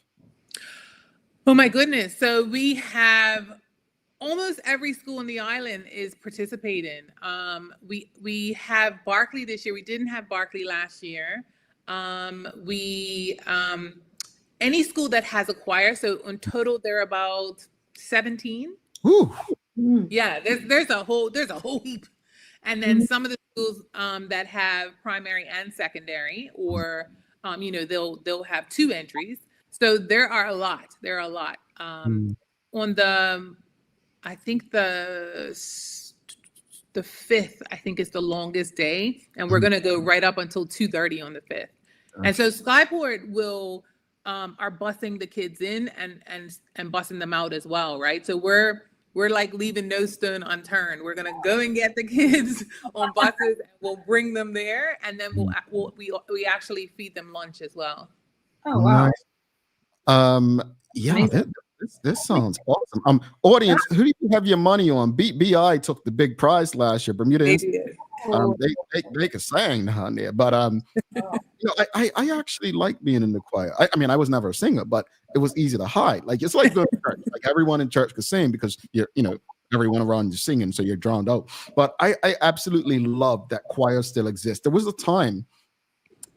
Oh my goodness! So we have almost every school in the island is participating. We have Barkley this year. We didn't have Barkley last year. Any school that has a choir. So in total, there are about 17. Ooh. Yeah, there's a whole heap. And then some of the schools that have primary and secondary, or they'll have 2 entries. So there are a lot. On the, I think the 5th, I think is the longest day, and we're gonna go right up until 2:30 on the 5th. And so Skyport will are busing the kids in and busing them out as well, right? So we're leaving no stone unturned. We're gonna go and get the kids on buses, and we'll bring them there, and then we actually feed them lunch as well. Oh wow! Yeah, this sounds awesome. Audience, who do you have your money on? BI took the big prize last year. Bermuda. They did. They could sing down there, but I actually like being in the choir. I mean, I was never a singer, but it was easy to hide. It's like going to church. Everyone in church could sing because everyone around you singing, so you're drowned out. But I absolutely love that choir still exists. There was a time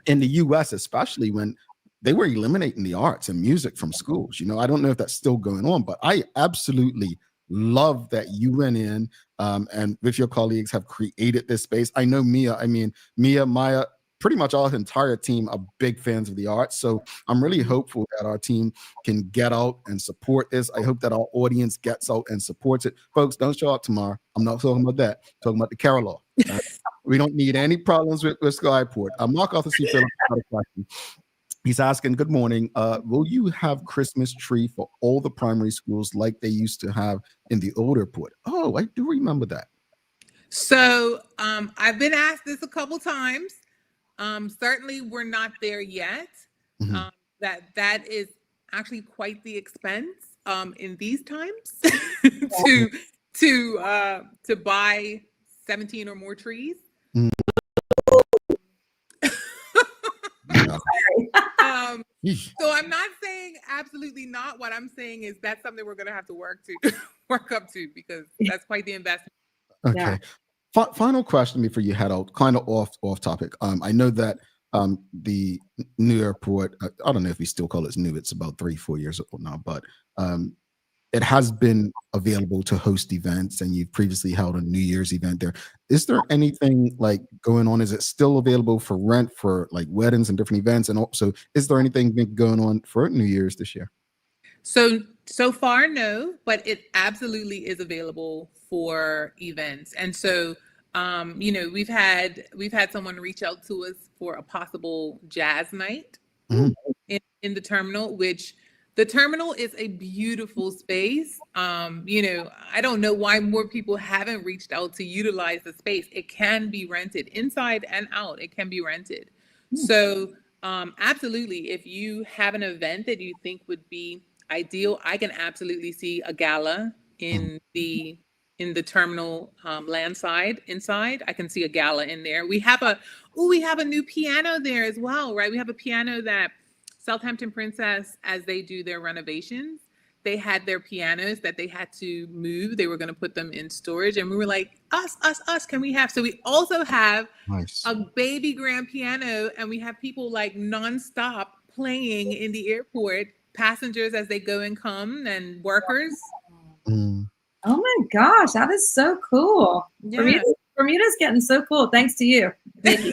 in the U.S., especially when they were eliminating the arts and music from schools. I don't know if that's still going on, but I absolutely love that you went in and with your colleagues have created this space. I know Mia, Maya, pretty much our entire team are big fans of the arts. So I'm really hopeful that our team can get out and support this. I hope that our audience gets out and supports it. Folks, don't show up tomorrow. I'm not talking about that. I'm talking about the Karloff. We don't need any problems with Skyport. Mark Arthur C. Phillips got a question. He's asking, good morning. Will you have Christmas tree for all the primary schools like they used to have in the older port? Oh, I do remember that. So I've been asked this a couple times. Certainly we're not there yet. That is actually quite the expense in these times to buy 17 or more trees. So I'm not saying absolutely not. What I'm saying is that's something we're going to have to work up to because that's quite the investment. Okay. Yeah. Final question before you head out, kind of off topic. I know that the new airport, I don't know if we still call it new, it's about 3-4 years old now, but it has been available to host events, and you've previously held a New Year's event there. Is there anything going on? Is it still available for rent for weddings and different events? And also, is there anything going on for New Year's this year? So far, no, but it absolutely is available for events. And so, we've had someone reach out to us for a possible jazz night in the terminal, which the terminal is a beautiful space. I don't know why more people haven't reached out to utilize the space. It can be rented inside and out. It can be rented. So absolutely, if you have an event that you think would be ideal, I can absolutely see a gala in the in the terminal land side inside. I can see a gala in there. We have a new piano there as well, right? We have a piano that Southampton Princess, as they do their renovations, they had their pianos that they had to move. They were going to put them in storage. And we were like, us, can we have? So we also have a baby grand piano, and we have people like nonstop playing in the airport, passengers as they go and come, and workers. Mm. Oh my gosh, that is so cool. Yeah. Bermuda's getting so cool. Thanks to you, Nikki.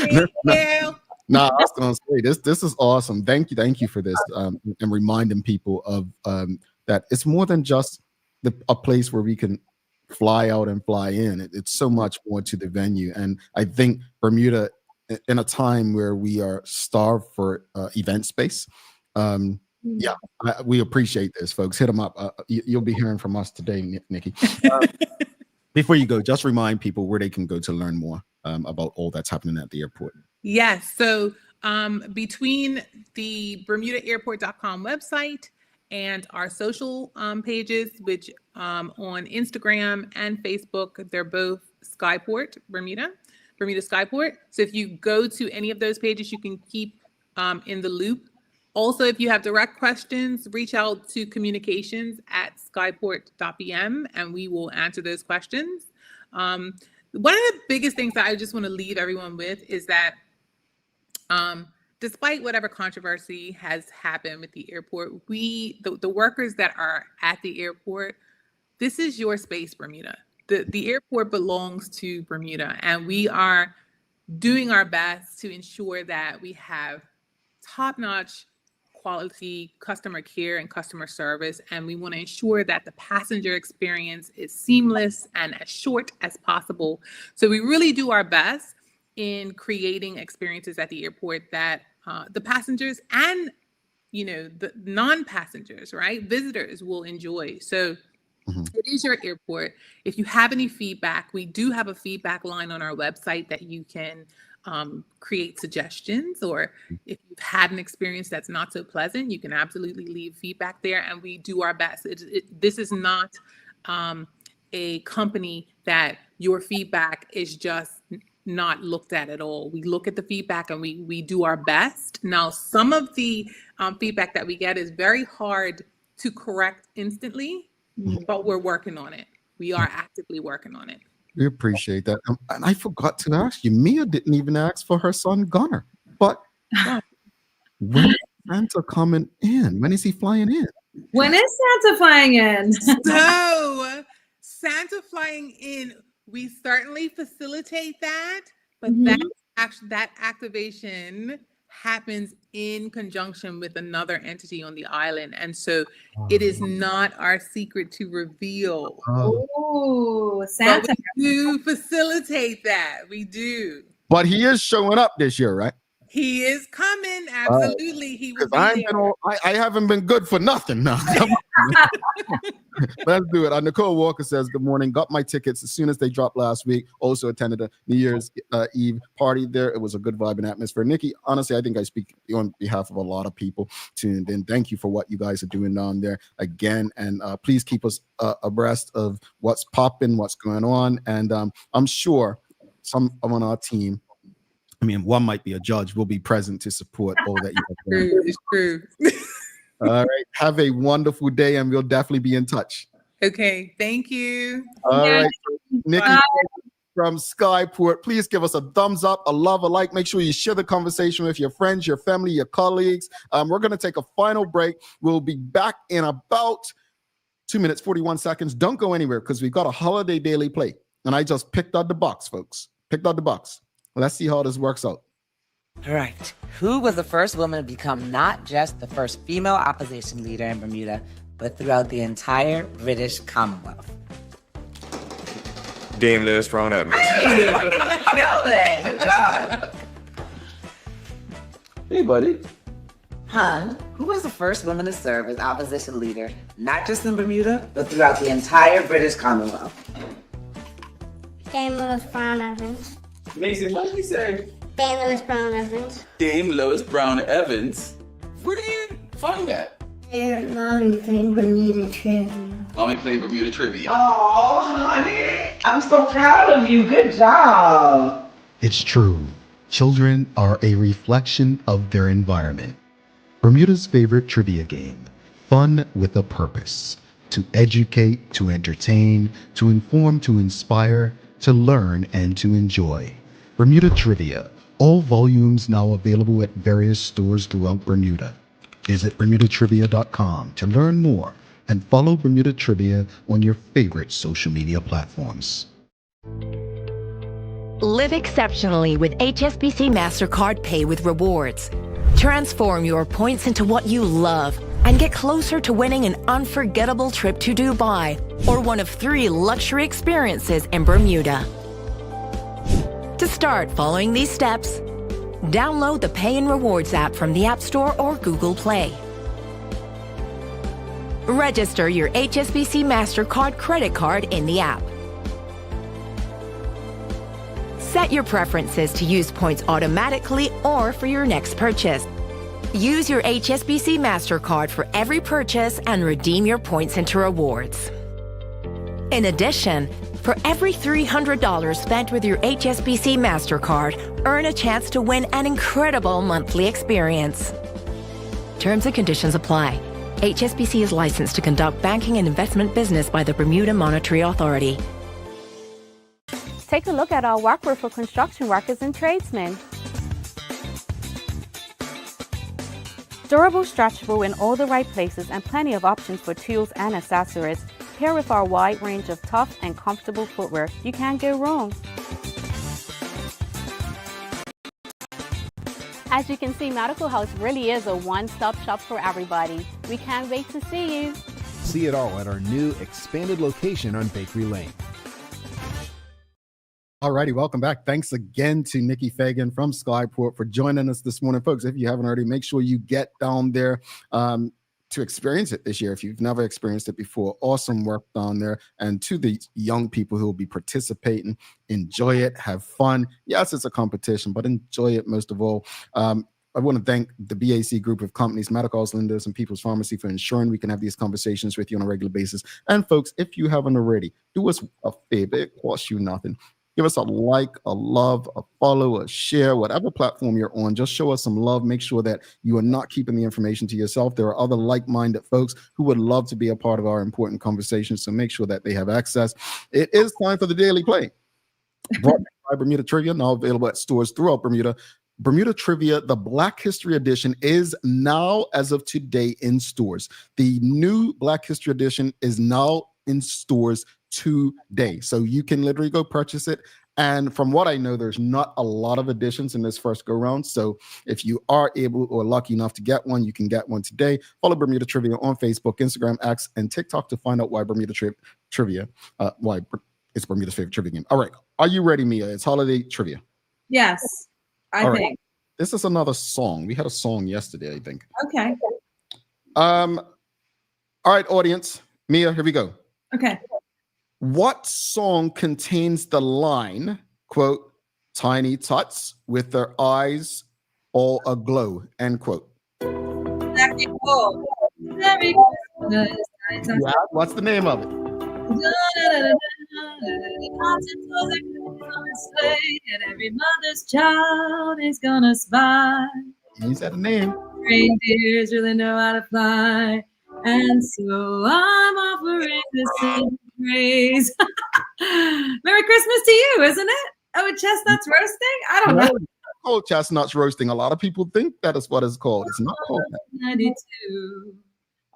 Thank you. No, I was gonna say this is awesome. Thank you for this, and reminding people of that it's more than just a place where we can fly out and fly in. It's so much more to the venue, and I think Bermuda, in a time where we are starved for event space, we appreciate this, folks. Hit them up. You'll be hearing from us today, Nikki. Before you go, just remind people where they can go to learn more about all that's happening at the airport. Yes. So between the BermudaAirport.com website and our social pages, which on Instagram and Facebook, they're both Skyport, Bermuda Skyport. So if you go to any of those pages, you can keep in the loop. Also, if you have direct questions, reach out to communications@skyport.bm and we will answer those questions. One of the biggest things that I just want to leave everyone with is that despite whatever controversy has happened with the airport, the workers that are at the airport, this is your space, Bermuda. The airport belongs to Bermuda, and we are doing our best to ensure that we have top-notch quality customer care and customer service, and we want to ensure that the passenger experience is seamless and as short as possible. So we really do our best in creating experiences at the airport that the passengers and the non-passengers, right, visitors will enjoy. So it is your airport. If you have any feedback, we do have a feedback line on our website that you can create suggestions, or if you've had an experience that's not so pleasant, you can absolutely leave feedback there, and we do our best. This is not a company that your feedback is just not looked at all. We look at the feedback and we do our best. Now, some of the feedback that we get is very hard to correct instantly, but we're working on it. We are actively working on it. We appreciate that. And I forgot to ask you, Mia didn't even ask for her son Gunnar. But when is Santa coming in? When is he flying in? When is Santa flying in? So, Santa flying in, we certainly facilitate that, but that activation happens in conjunction with another entity on the island. And so it is not our secret to reveal. Oh, Santa. But we do facilitate that. We do. But he is showing up this year, right? He is coming. Absolutely. He will be I haven't been good for nothing now. Let's do it. Nicole Walker says, good morning. Got my tickets as soon as they dropped last week. Also attended a New Year's Eve party there. It was a good vibe and atmosphere. Nikki, honestly, I think I speak on behalf of a lot of people tuned in. Thank you for what you guys are doing down there again. And please keep us abreast of what's popping, what's going on. And I'm sure some on our team, one might be a judge, will be present to support all that you are doing. It's true. All right. Have a wonderful day, and we'll definitely be in touch. Okay. Thank you. All right. Nikki from Skyport, please give us a thumbs up, a love, a like. Make sure you share the conversation with your friends, your family, your colleagues. We're going to take a final break. We'll be back in about 2 minutes, 41 seconds. Don't go anywhere because we've got a holiday daily play. And I just picked out the box, folks. Picked out the box. Let's see how this works out. All right. Who was the first woman to become not just the first female opposition leader in Bermuda, but throughout the entire British Commonwealth? Dame Lewis Brown Evans. Hey, buddy. Hun, who was the first woman to serve as opposition leader, not just in Bermuda, but throughout the entire British Commonwealth? Dame Lewis Brown Evans. Mason, what did you say? Dame Lewis Brown Evans. Dame Lewis Brown Evans? Where did you find that? Mommy playing Bermuda trivia. Mommy playing Bermuda trivia. Oh, honey, I'm so proud of you. Good job. It's true. Children are a reflection of their environment. Bermuda's favorite trivia game. Fun with a purpose. To educate, to entertain, to inform, to inspire, to learn, and to enjoy. Bermuda Trivia. All volumes now available at various stores throughout Bermuda. Visit bermudatrivia.com to learn more and follow Bermuda Trivia on your favorite social media platforms. Live exceptionally with HSBC MasterCard Pay with Rewards. Transform your points into what you love and get closer to winning an unforgettable trip to Dubai or one of 3 luxury experiences in Bermuda. To start following these steps, download the Pay and Rewards app from the App Store or Google Play. Register your HSBC MasterCard credit card in the app. Set your preferences to use points automatically or for your next purchase. Use your HSBC MasterCard for every purchase and redeem your points into rewards. In addition, for every $300 spent with your HSBC MasterCard, earn a chance to win an incredible monthly experience. Terms and conditions apply. HSBC is licensed to conduct banking and investment business by the Bermuda Monetary Authority. Take a look at our workwear for construction workers and tradesmen. Durable, stretchable in all the right places and plenty of options for tools and accessories. Paired with our wide range of tough and comfortable footwear, you can't go wrong. As you can see, Medical House really is a one-stop shop for everybody. We can't wait to see you. See it all at our new expanded location on Bakery Lane. Alrighty, welcome back. Thanks again to Nikki Fagan from Skyport for joining us this morning. Folks, if you haven't already, make sure you get down there to experience it this year. If you've never experienced it before, awesome work down there. And to the young people who will be participating, enjoy it, have fun. Yes, it's a competition, but enjoy it most of all. I want to thank the BAC group of companies, Medical House Lenders and People's Pharmacy, for ensuring we can have these conversations with you on a regular basis. And folks, if you haven't already, do us a favor. It costs you nothing. Give us a like, a love, a follow, a share, whatever platform you're on. Just show us some love. Make sure that you are not keeping the information to yourself. There are other like-minded folks who would love to be a part of our important conversations, so make sure that they have access. It is time for the Daily Play. Brought by Bermuda Trivia, now available at stores throughout Bermuda. Bermuda Trivia, the Black History Edition, is now, as of today, in stores. The new Black History Edition is now in stores today. So you can literally go purchase it. And from what I know, there's not a lot of editions in this first go round. So if you are able or lucky enough to get one, you can get one today. Follow Bermuda Trivia on Facebook, Instagram, X, and TikTok to find out why Bermuda Trivia, why it's Bermuda's favorite trivia game. All right. Are you ready, Mia? It's holiday trivia. Yes, I think. Right. This is another song. We had a song yesterday, I think. Okay. All right, audience. Mia, here we go. Okay. What song contains the line, quote, tiny tots with their eyes all aglow, end quote? Merry Christmas. Yeah, what's the name of it? And every mother's child is gonna spy. You said the name. Reindeers really know how to fly. And so I'm offering this in praise. Merry Christmas to you, isn't it? Oh, chestnuts roasting? I don't know. It's called chestnuts roasting. A lot of people think that is what it's called. It's not called that. 92.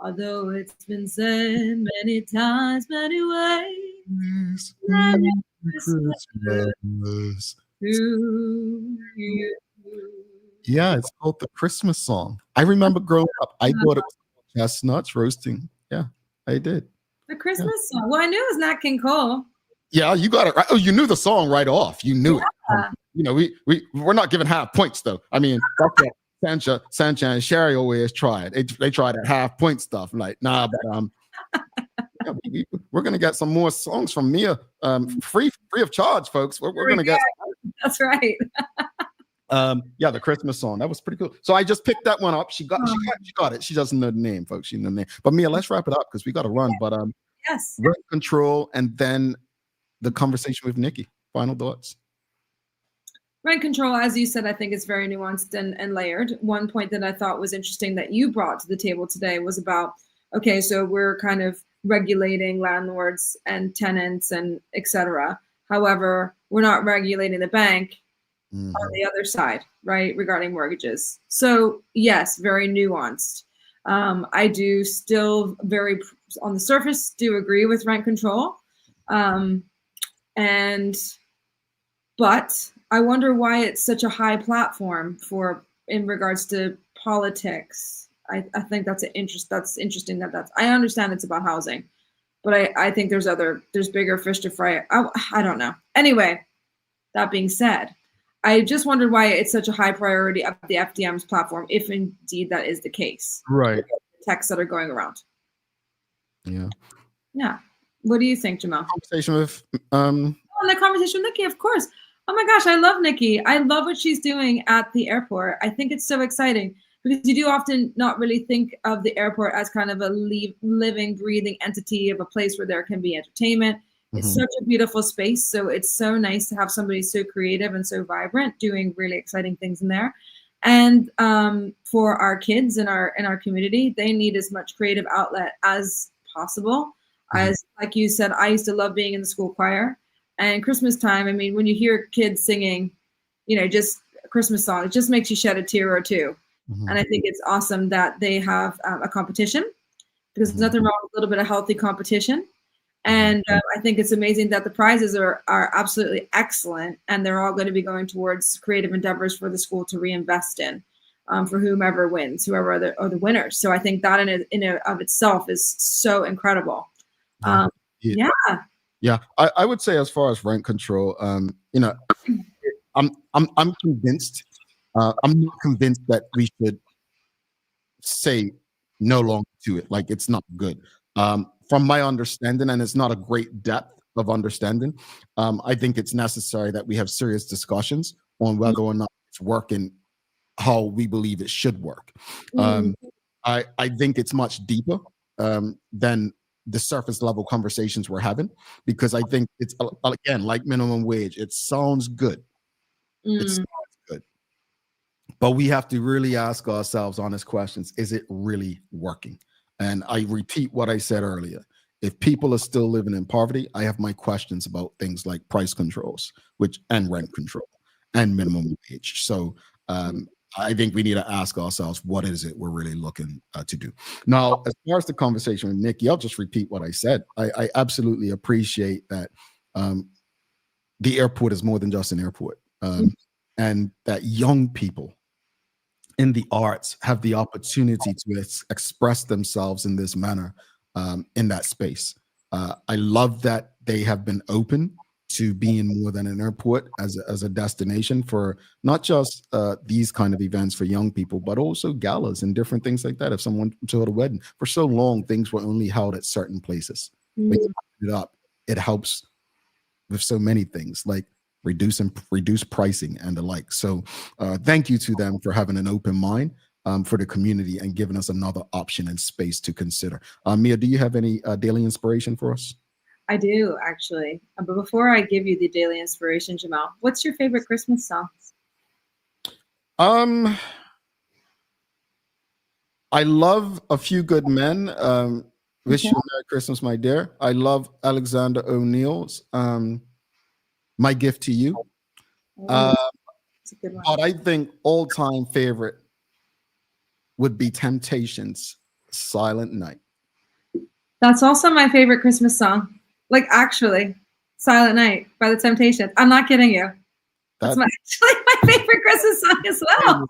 Although it's been said many times, many ways. Merry Christmas to you. Yeah, it's called the Christmas song. I remember growing up, I thought it was chestnuts roasting. Yeah, I did. The Christmas song. Well, I knew it was Nat King Cole. Yeah, you got it right. Oh, you knew the song right off. You knew it. You know, we're not giving half points though. I mean, that's what Sancha and Sherry always tried. They tried that half point stuff. I'm like, nah, but yeah, we're gonna get some more songs from Mia, free of charge, folks. We're gonna get. That's right. Yeah, the Christmas song. That was pretty cool. So I just picked that one up. She got it. She doesn't know the name, folks. She didn't know the name. But Mia, let's wrap it up because we got to run. But yes, rent control, and then the conversation with Nikki. Final thoughts. Rent control, as you said, I think is very nuanced and layered. One point that I thought was interesting that you brought to the table today was about, okay, so we're kind of regulating landlords and tenants and etc. However, we're not regulating the bank on the other side, right, regarding mortgages. So yes, very nuanced. I do still very, on the surface, do agree with rent control. But I wonder why it's such a high platform in regards to politics. I think that's interesting that's I understand it's about housing, but I think there's bigger fish to fry. I don't know. Anyway, that being said, I just wondered why it's such a high priority of the FDM's platform, if indeed that is the case. Right. The texts that are going around. Yeah. Yeah. What do you think, Jamal? Conversation with the conversation with Nikki, of course. Oh my gosh, I love Nikki. I love what she's doing at the airport. I think it's so exciting because you do often not really think of the airport as kind of a living, breathing entity of a place where there can be entertainment. It's such a beautiful space. So it's so nice to have somebody so creative and so vibrant doing really exciting things in there. And for our kids in our community, they need as much creative outlet as possible. As like you said, I used to love being in the school choir. And Christmas time, I mean, when you hear kids singing, just a Christmas song, it just makes you shed a tear or two. And I think it's awesome that they have a competition, because there's nothing wrong with a little bit of healthy competition. And I think it's amazing that the prizes are absolutely excellent, and they're all going to be going towards creative endeavors for the school to reinvest in, for whomever wins, whoever are the winners. So I think that in of itself is so incredible. Yeah, I would say as far as rent control, I'm convinced. I'm not convinced that we should say no longer to it. Like, it's not good. From my understanding, and it's not a great depth of understanding, I think it's necessary that we have serious discussions on whether or not it's working how we believe it should work. I think it's much deeper than the surface level conversations we're having, because I think it's, again, like minimum wage. It sounds good. It sounds good. But we have to really ask ourselves honest questions. Is it really working? And I repeat what I said earlier. If people are still living in poverty, I have my questions about things like price controls, and rent control and minimum wage. So I think we need to ask ourselves, what is it we're really looking to do? Now, as far as the conversation with Nikki, I'll just repeat what I said. I absolutely appreciate that the airport is more than just an airport, and that young people in the arts have the opportunity to express themselves in this manner, in that space. I love that they have been open to being more than an airport as a destination for not just these kind of events for young people, but also galas and different things like that. If someone held a wedding, for so long, things were only held at certain places. When you put it up, it helps with so many things, like reduce pricing and the like. So thank you to them for having an open mind for the community and giving us another option and space to consider. Mia, do you have any daily inspiration for us? I do, actually. But before I give you the daily inspiration, Jamal, what's your favorite Christmas song? I love A Few Good Men. Wish You a Merry Christmas, My Dear. I love Alexander O'Neill's My Gift to You. But I think all-time favorite would be Temptations' Silent Night. That's also my favorite Christmas song. Like, actually, Silent Night by the Temptations. I'm not kidding you. That's actually my favorite Christmas song as well.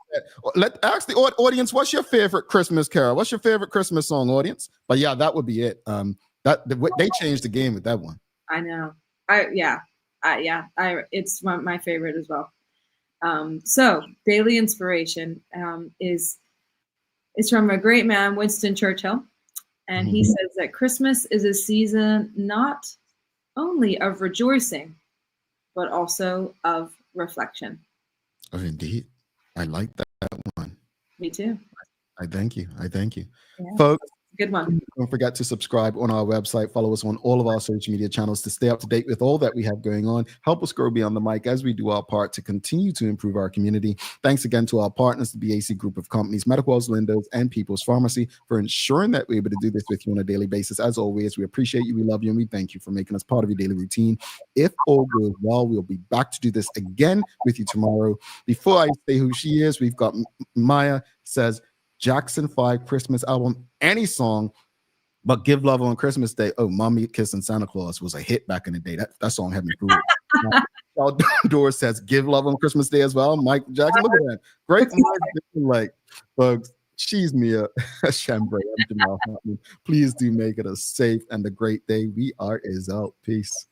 Let ask the audience, what's your favorite Christmas carol? What's your favorite Christmas song, audience? But yeah, that would be it. They changed the game with that one. I know. It's my favorite as well. So daily inspiration is from a great man, Winston Churchill. And he says that Christmas is a season not only of rejoicing, but also of reflection. Oh, indeed. I like that one. Me too. I thank you. Yeah. Folks, good one. Don't forget to subscribe on our website. Follow us on all of our social media channels to stay up to date with all that we have going on. Help us grow beyond the mic as we do our part to continue to improve our community. Thanks again to our partners, the BAC Group of Companies, Medical Wells, Lindos, and People's Pharmacy, for ensuring that we're able to do this with you on a daily basis. As always, we appreciate you, we love you, and we thank you for making us part of your daily routine. If all goes well, we'll be back to do this again with you tomorrow. Before I say who she is, we've got Maya says, Jackson 5 Christmas album, any song, but Give Love on Christmas Day. Oh, Mommy Kissing Santa Claus was a hit back in the day. That song had me cool. Doris says, Give Love on Christmas Day as well. Mike Jackson, look at that. Great. Like, folks, she's Mia Chambray. I'm Jamal Hartman. Please do make it a safe and a great day. We are out. Peace.